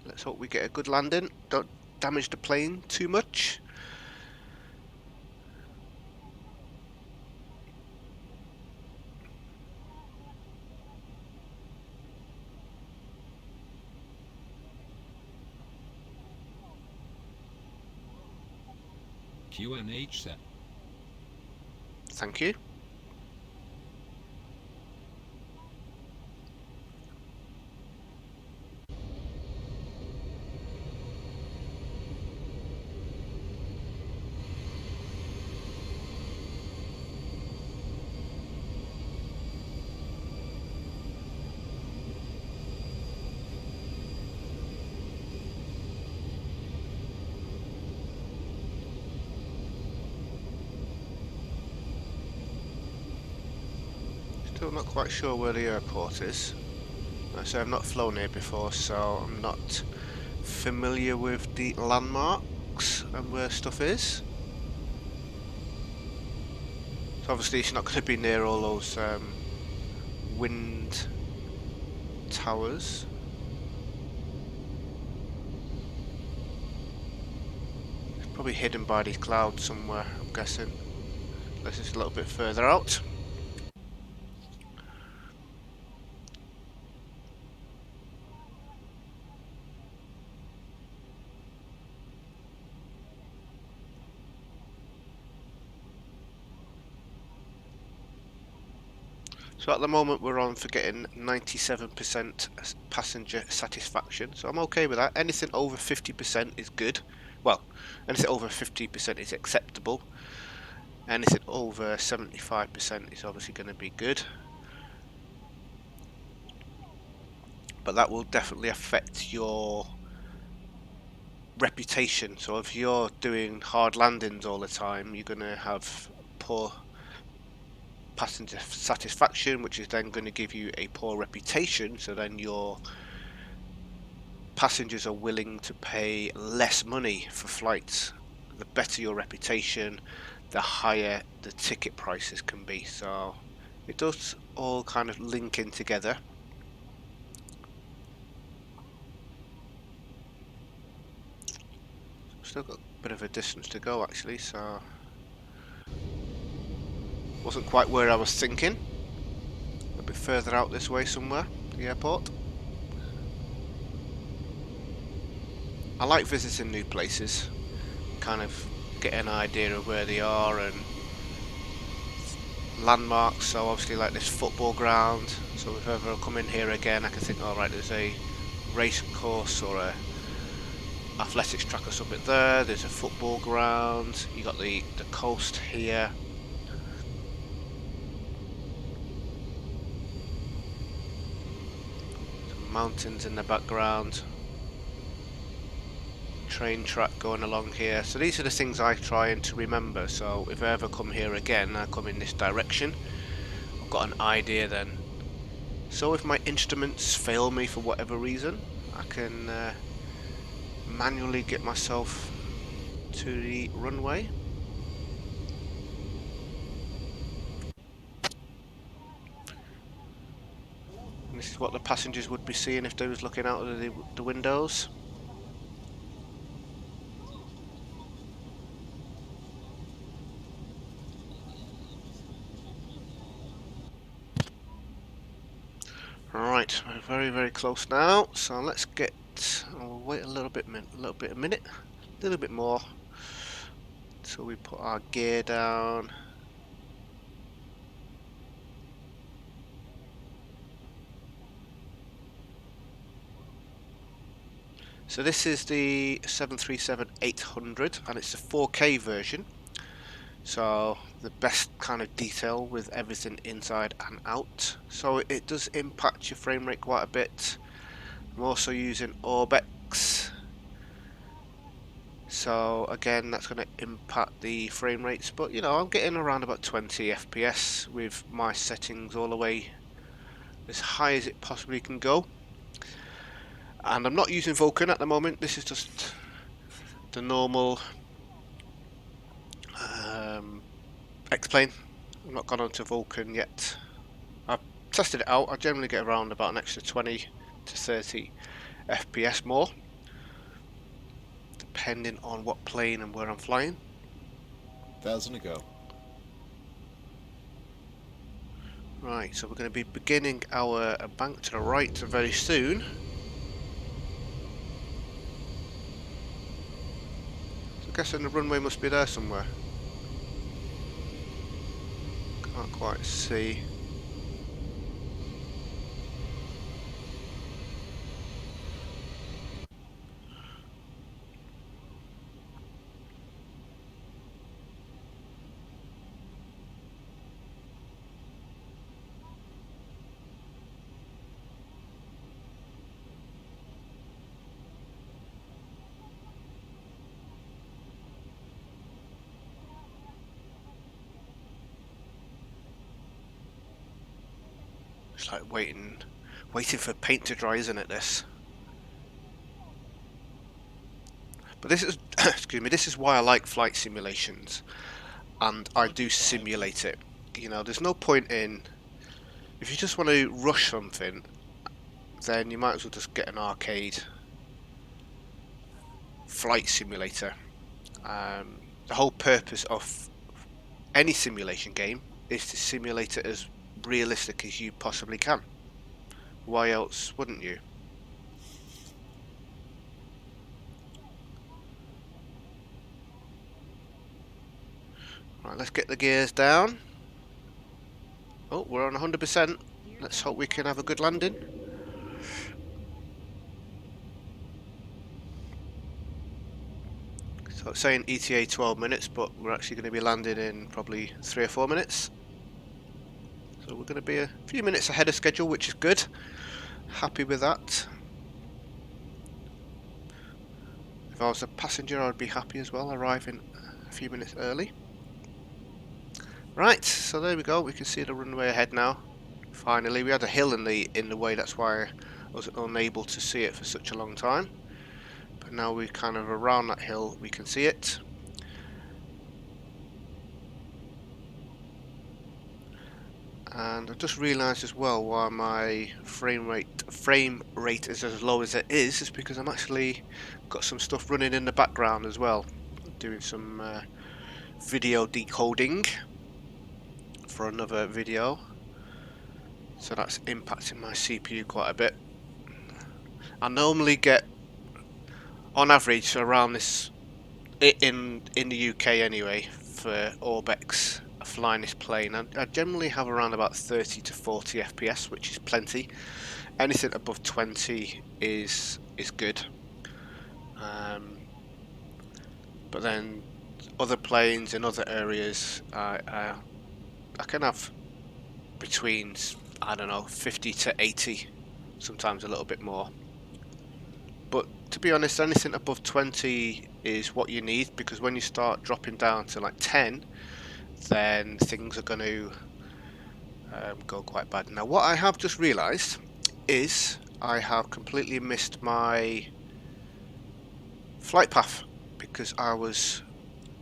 S1: Let's hope we get a good landing. Don't damage the plane too much.
S8: QNH set.
S1: Thank you. Still not quite sure where the airport is. Like I say, I've not flown here before, so I'm not familiar with the landmarks and where stuff is. So obviously it's not going to be near all those wind towers. It's probably hidden by these clouds somewhere, I'm guessing. Unless it's a little bit further out. So at the moment we're on for getting 97% passenger satisfaction, so I'm okay with that. Anything over 50% is good. Well, anything over 50% is acceptable. Anything over 75% is obviously going to be good. But that will definitely affect your reputation. So if you're doing hard landings all the time, you're going to have poor passenger satisfaction, which is then going to give you a poor reputation, so then your passengers are willing to pay less money for flights. The better your reputation, the higher the ticket prices can be. So it does all kind of link in together. Still got a bit of a distance to go actually, so wasn't quite where I was thinking. A bit further out this way somewhere, the airport. I like visiting new places, kind of get an idea of where they are and landmarks. So obviously like this football ground, so if ever I come in here again I can think, all right, there's a race course or a athletics track or something there, there's a football ground, you got the coast here. Mountains in the background, train track going along here. So these are the things I try and to remember, so if I ever come here again, I come in this direction, I've got an idea then. So if my instruments fail me for whatever reason, I can manually get myself to the runway. And this is what the passengers would be seeing if they was looking out of the windows. very close now, so let's get. I'll wait a little bit more, a little bit more, till we put our gear down. So this is the 737-800, and it's the 4K version. So the best kind of detail with everything inside and out. So it does impact your frame rate quite a bit. I'm also using Orbex. So again, that's going to impact the frame rates, but you know, I'm getting around about 20 FPS with my settings all the way as high as it possibly can go. And I'm not using Vulkan at the moment. This is just the normal Xplane. I've not gone on to Vulkan yet. I've tested it out. I generally get around about an extra 20 to 30 FPS more, depending on what plane and where I'm flying.
S8: 1,000 to go.
S1: Right, so we're going to be beginning our bank to the right very soon. So I'm guessing the runway must be there somewhere. Can't quite see. It's like waiting for paint to dry, isn't it, this? But this is, excuse me, this is why I like flight simulations, and I do simulate it. You know, there's no point in, if you just want to rush something, then you might as well just get an arcade flight simulator. The whole purpose of any simulation game is to simulate it as realistic as you possibly can. Why else wouldn't you? Right, let's get the gears down. Oh, we're on 100%. Let's hope we can have a good landing. So it's saying ETA 12 minutes, but we're actually going to be landing in probably 3 or 4 minutes. So we're going to be a few minutes ahead of schedule, which is good. Happy with that. If I was a passenger, I'd be happy as well, arriving a few minutes early. Right, so there we go. We can see the runway ahead now. Finally, we had a hill in the way. That's why I was unable to see it for such a long time. But now we're kind of around that hill. We can see it. And I've just realised as well why my frame rate is as low as it is because I'm actually got some stuff running in the background as well, doing some video decoding for another video, so that's impacting my CPU quite a bit. I normally get, on average, around this in the UK anyway, for Orbex flying this plane. I generally have around about 30 to 40 FPS, which is plenty. Anything above 20 is good. But then other planes in other areas, I can have between, I don't know, 50 to 80, sometimes a little bit more. But to be honest, anything above 20 is what you need, because when you start dropping down to like 10, then things are going to go quite bad. Now what I have just realised is I have completely missed my flight path because I was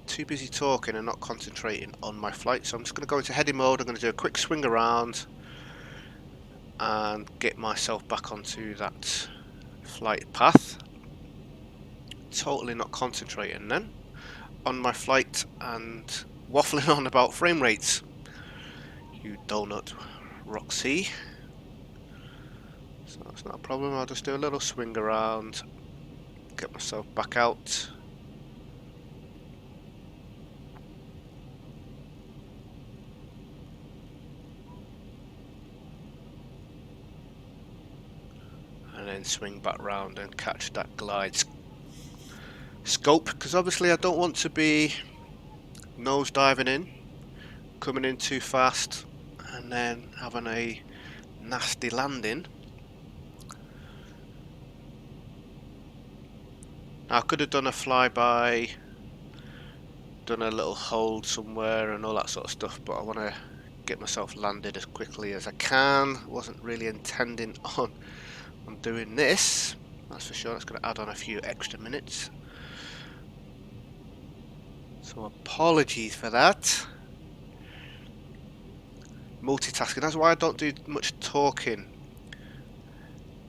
S1: too busy talking and not concentrating on my flight. So I'm just going to go into heading mode. I'm going to do a quick swing around and get myself back onto that flight path. Totally not concentrating then on my flight and waffling on about frame rates. You donut, Roxy. So that's not a problem. I'll just do a little swing around, get myself back out. And then swing back round and catch that glide scope, because obviously I don't want to be nose diving in, coming in too fast and then having a nasty landing. Now, I could have done a flyby, done a little hold somewhere and all that sort of stuff, but I want to get myself landed as quickly as I can. Wasn't really intending on doing this, that's for sure. That's going to add on a few extra minutes, so apologies for that. Multitasking, that's why I don't do much talking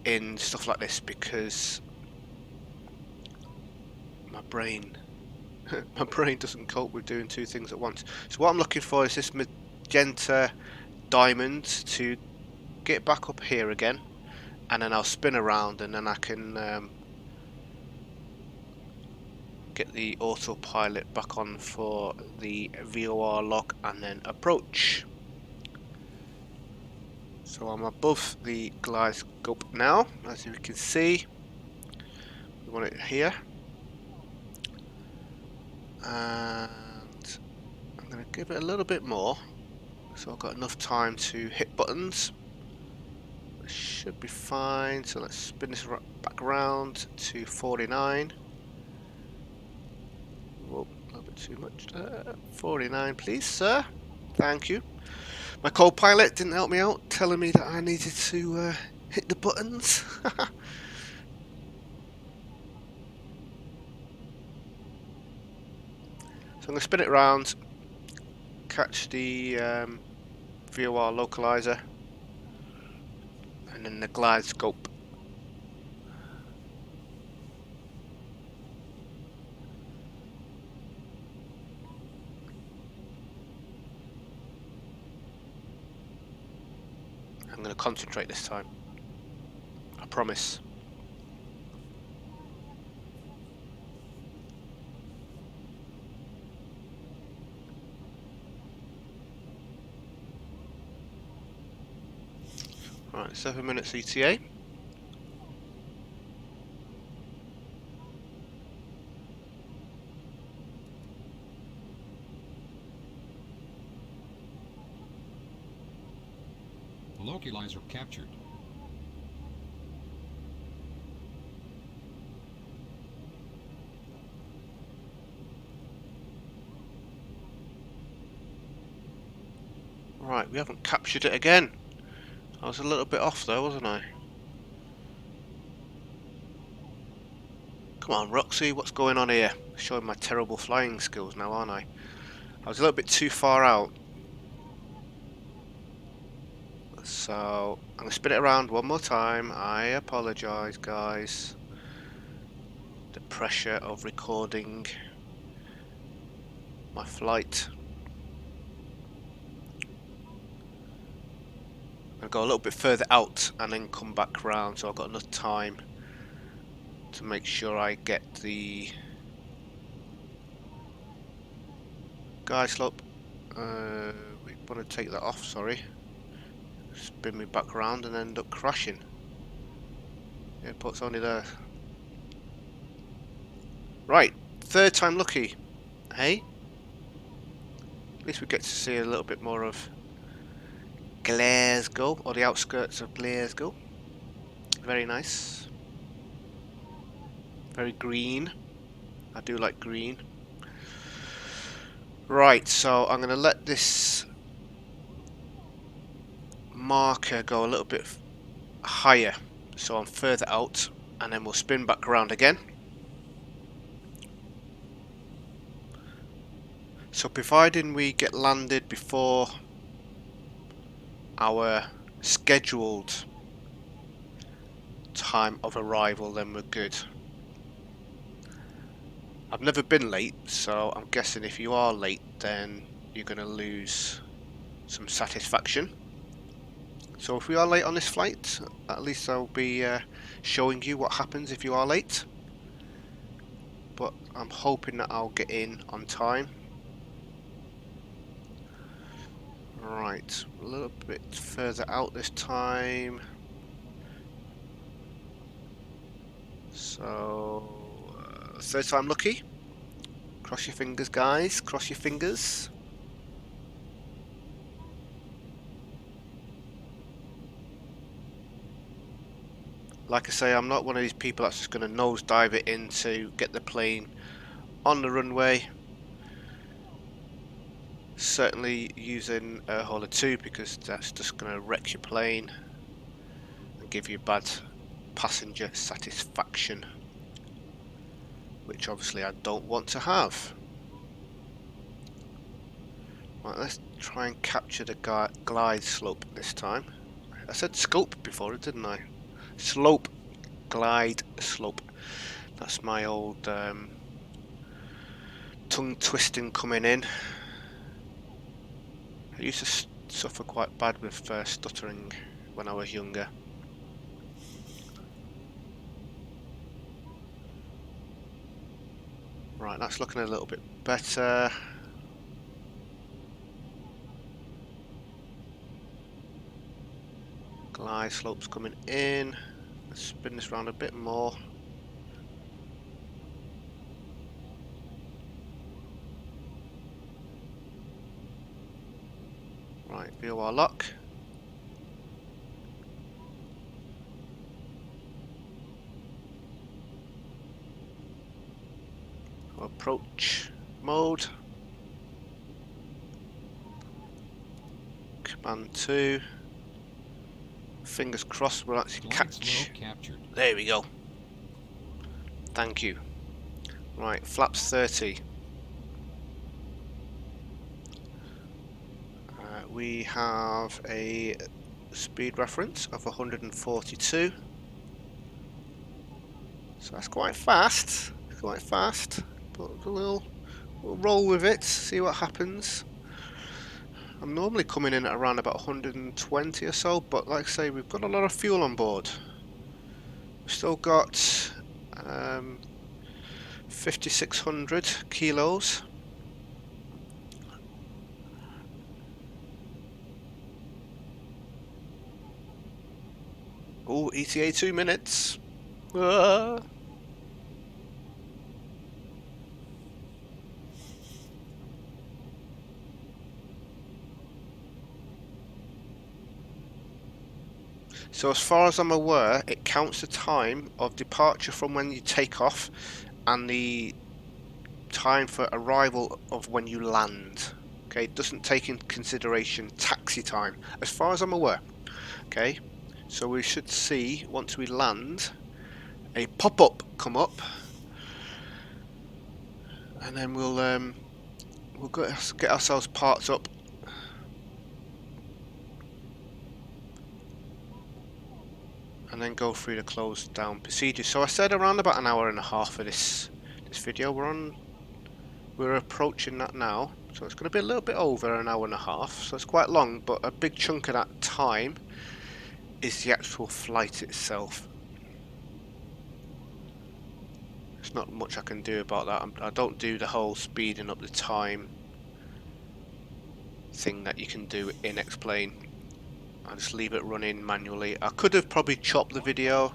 S1: in stuff like this, because my brain doesn't cope with doing two things at once. So what I'm looking for is this magenta diamond to get back up here again, and then I'll spin around and then I can get the autopilot back on for the VOR lock and then approach. So I'm above the glide scope now, as you can see. We want it here, and I'm going to give it a little bit more so I've got enough time to hit buttons. It should be fine. So let's spin this back around to 49. Whoa, a little bit too much there. 49 please, sir. Thank you. My co-pilot didn't help me out, telling me that I needed to hit the buttons. So I'm going to spin it around, catch the VOR localizer, and then the glide scope. I'm going to concentrate this time, I promise. Right, 7 minutes ETA.
S11: Localizer captured.
S1: Right, we haven't captured it again. I was a little bit off though, wasn't I? Come on, Roxy, what's going on here? Showing my terrible flying skills now, aren't I? I was a little bit too far out. So, I'm going to spin it around one more time. I apologise, guys. The pressure of recording my flight. I'll go a little bit further out and then come back round, so I've got enough time to make sure I get the guide slope. We want to take that off, sorry. Spin me back around and end up crashing. Airport's only there. Right, third time lucky. Hey? At least we get to see a little bit more of Glasgow, or the outskirts of Glasgow. Very nice. Very green. I do like green. Right, so I'm going to let this marker go a little bit higher, so I'm further out, and then we'll spin back around again. So providing we get landed before our scheduled time of arrival, then we're good. I've never been late, so I'm guessing if you are late, then you're going to lose some satisfaction. So if we are late on this flight, at least I'll be showing you what happens if you are late. But I'm hoping that I'll get in on time. Right, a little bit further out this time. So, third time lucky. Cross your fingers, guys. Cross your fingers. Like I say, I'm not one of these people that's just going to nosedive it in to get the plane on the runway. Certainly using air hauler 2 because that's just going to wreck your plane and give you bad passenger satisfaction, which obviously I don't want to have. Right, let's try and capture the glide slope this time. I said scope before, didn't I? Slope, glide, slope. That's my old tongue twisting coming in. I used to suffer quite bad with stuttering when I was younger. Right, that's looking a little bit better. Glide slope's coming in. Let's spin this round a bit more. Right, VOR lock. Approach mode. Command 2. Fingers crossed we'll actually catch. There we go. Thank you. Right, flaps 30. We have a speed reference of 142. So that's quite fast. Quite fast. But we'll roll with it, see what happens. I'm normally coming in at around about 120 or so, but like I say, we've got a lot of fuel on board. We've still got 5,600 kilos. Oh, ETA 2 minutes. Ah. So as far as I'm aware, it counts the time of departure from when you take off and the time for arrival of when you land. Okay, it doesn't take into consideration taxi time, as far as I'm aware. Okay, so we should see, once we land, a pop-up come up, and then we'll get ourselves parked up. And then go through the closed down procedure. So I said around about an hour and a half for this video. We're approaching that now, so it's going to be a little bit over an hour and a half. So it's quite long, but a big chunk of that time is the actual flight itself. There's not much I can do about that. I don't do the whole speeding up the time thing that you can do in Xplane. I just leave it running manually. I could have probably chopped the video,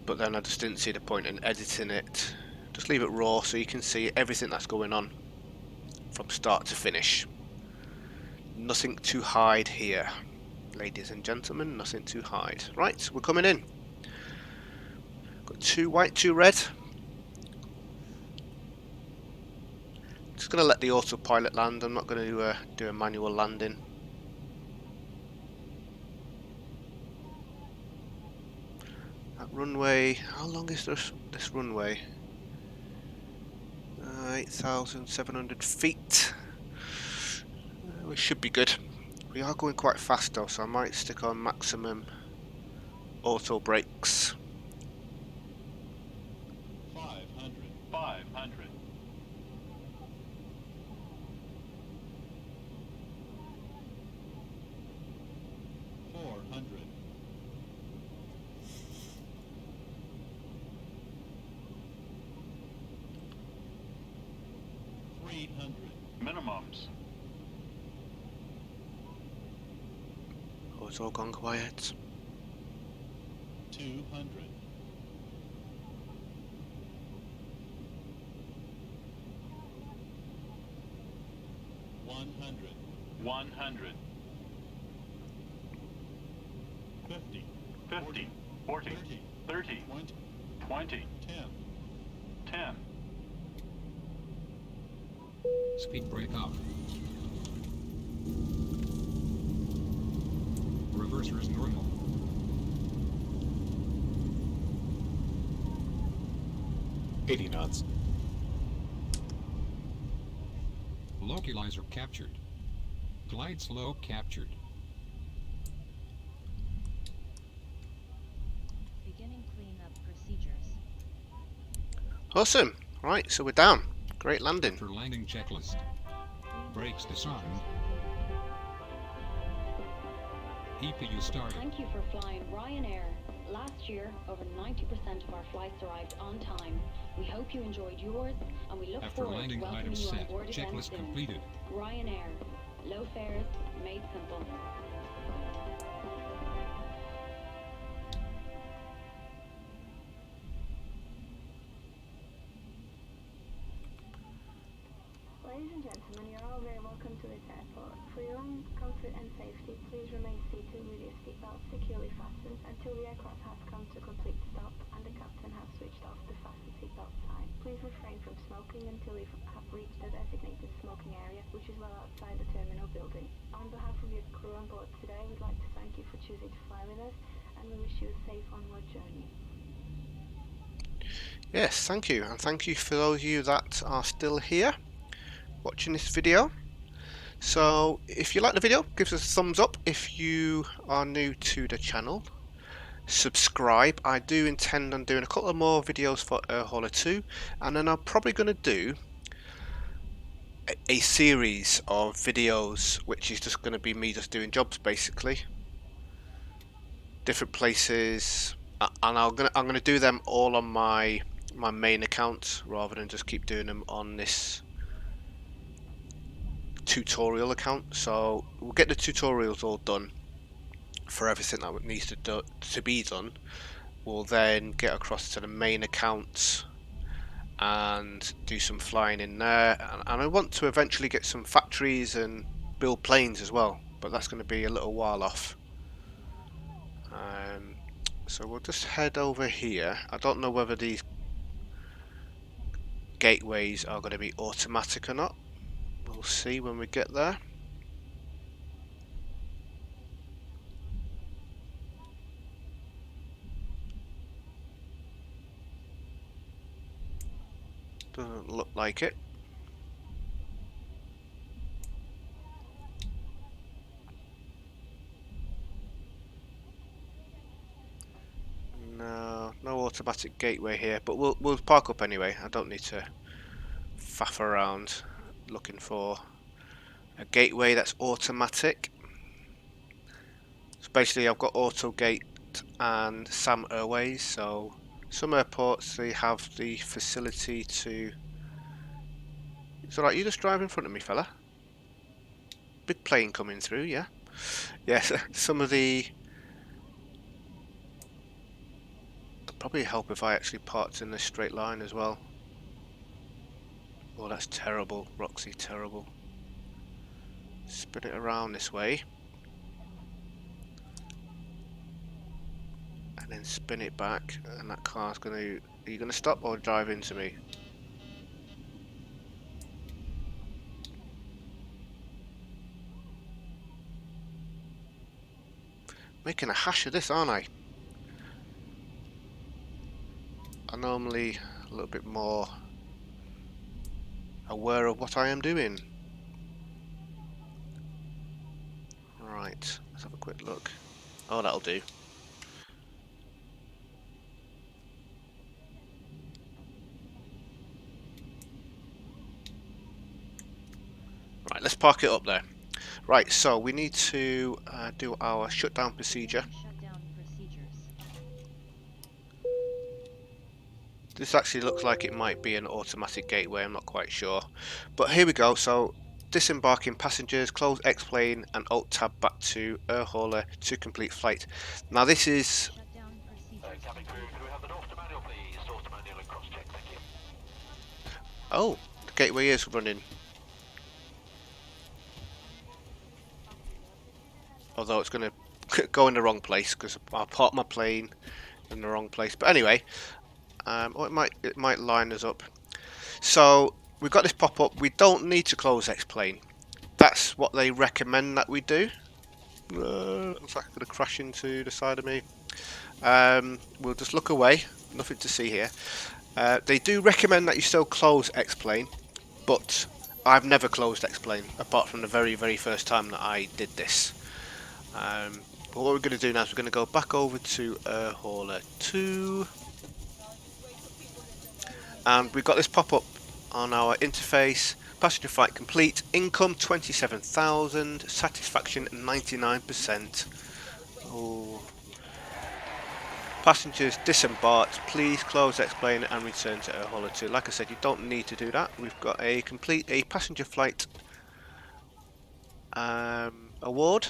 S1: but then I just didn't see the point in editing it. Just leave it raw so you can see everything that's going on from start to finish. Nothing to hide here, ladies and gentlemen, nothing to hide. Right, we're coming in. Got 2 white, 2 red. Just going to let the autopilot land. I'm not going to do a manual landing. That runway, how long is this runway? 8,700 feet. We should be good. We are going quite fast though, so I might stick on maximum auto brakes.
S8: 500.
S12: comms.
S1: Oh, it's all gone quiet.
S8: 200. 100.
S12: 100.
S8: 50.
S12: 50. 40. 30.
S8: 20.
S12: 20.
S8: 10.
S12: 10.
S11: Speed brake off. Reverser is normal.
S8: $80 knots.
S11: Localizer captured. Glide slope captured.
S5: Beginning cleanup procedures.
S1: Awesome. Right, so we're down. Great landing.
S11: For landing checklist. Brakes disarmed. EPU started.
S7: Thank you for flying Ryanair. Last year, over 90% of our flights arrived on time. We hope you enjoyed yours, and we look
S11: After
S7: forward to
S11: landing
S7: welcoming
S11: items
S7: you on
S11: set,
S7: board again
S11: checklist
S7: soon.
S11: completed.
S7: Ryanair. Low fares, made simple.
S2: Ladies and gentlemen, you're all very welcome to this airport. For your own comfort and safety, please remain seated with your seatbelt securely fastened until the aircraft has come to a complete stop and the captain has switched off the fasten seatbelt sign. Please refrain from smoking until you have reached the designated smoking area, which is well outside the terminal building. On behalf of your crew on board today, we'd like to thank you for choosing to fly with us, and we wish you a safe onward journey.
S1: Yes, thank you. And thank you for those of you that are still here watching this video. So if you like the video, give us a thumbs up. If you are new to the channel, subscribe. I do intend on doing a couple of more videos for Air Hauler 2, and then I'm probably going to do a series of videos which is just going to be me just doing jobs, basically different places, and I'm gonna do them all on my main account rather than just keep doing them on this tutorial account. So we'll get the tutorials all done for everything that needs to be done. We'll then get across to the main account and do some flying in there, and I want to eventually get some factories and build planes as well, but that's going to be a little while off. So we'll just head over here. I don't know whether these gateways are going to be automatic or not. We'll see when we get there. Doesn't look like it. No automatic gateway here, but we'll park up anyway. I don't need to faff around looking for a gateway that's automatic. So basically I've got AutoGate and Sam Airways, so some airports they have the facility to... It's alright, you just drive in front of me, fella. Big plane coming through, yeah? Yes, some of the... It'd probably help if I actually parked in this straight line as well. Oh, that's terrible, Roxy, terrible. Spin it around this way. And then spin it back, and that car's gonna... Are you gonna stop or drive into me? Making a hash of this, aren't I? I'm normally a little bit more aware of what I am doing. Right, let's have a quick look. Oh, that'll do. Right, let's park it up there. Right, so we need to do our shutdown procedure. This actually looks like it might be an automatic gateway, I'm not quite sure. But here we go, so disembarking passengers, close Xplane and Alt Tab back to air hauler to complete flight. Now this is...
S5: Shutdown procedures
S10: Cabin crew,
S5: complete.
S10: can we have the doors to manual, please? Doors to manual and cross-check, thank you.
S1: Oh, the gateway is running. Although it's going to go in the wrong place because I parked my plane in the wrong place. But anyway, or it might line us up. So we've got this pop up. We don't need to close Xplane. That's what they recommend that we do. Looks like I'm going to crash into the side of me. We'll just look away. Nothing to see here. They do recommend that you still close Xplane, but I've never closed Xplane apart from the very first time that I did this. But what we're going to do now is we're going to go back over to Air Hauler 2, and we've got this pop up on our interface. Passenger flight complete, income 27,000, satisfaction 99%. Oh. Passengers disembarked, please close Xplane and return to Air Hauler 2. Like I said, you don't need to do that. We've got a passenger flight award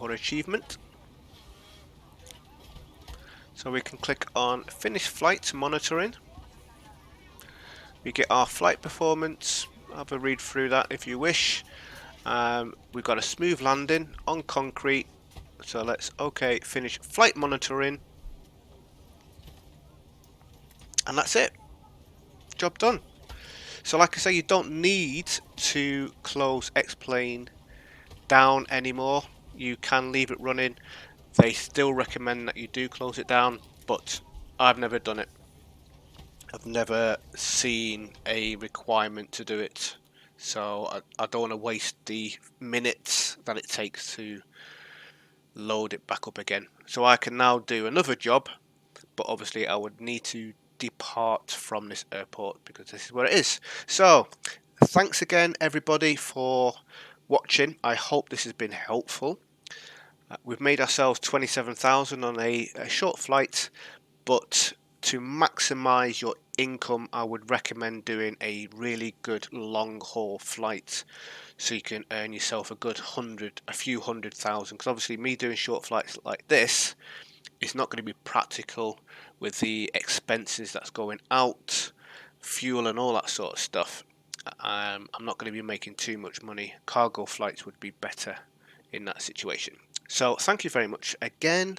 S1: or achievement. So we can click on finish flight monitoring. We get our flight performance. Have a read through that if you wish. We've got a smooth landing on concrete. So let's finish flight monitoring. And that's it. Job done. So like I say, you don't need to close Xplane down anymore. You can leave it running. They still recommend that you do close it down, but I've never done it. I've never seen a requirement to do it, so I don't want to waste the minutes that it takes to load it back up again. So I can now do another job, but obviously I would need to depart from this airport because this is where it is. So thanks again everybody for watching. I hope this has been helpful. We've made ourselves 27,000 on a short flight, but to maximize your income, I would recommend doing a really good long haul flight so you can earn yourself a few hundred thousand. Because obviously me doing short flights like this is not going to be practical with the expenses that's going out, fuel and all that sort of stuff. I'm not going to be making too much money. Cargo flights would be better in that situation. So thank you very much again.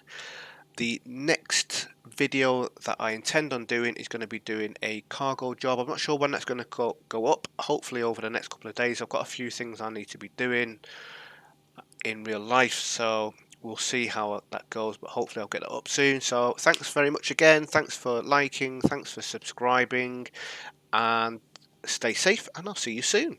S1: The next video that I intend on doing is going to be doing a cargo job. I'm not sure when that's going to go up. Hopefully over the next couple of days. I've got a few things I need to be doing in real life, so we'll see how that goes, but hopefully I'll get that up soon. So thanks very much again. Thanks for liking, thanks for subscribing, and stay safe, and I'll see you soon.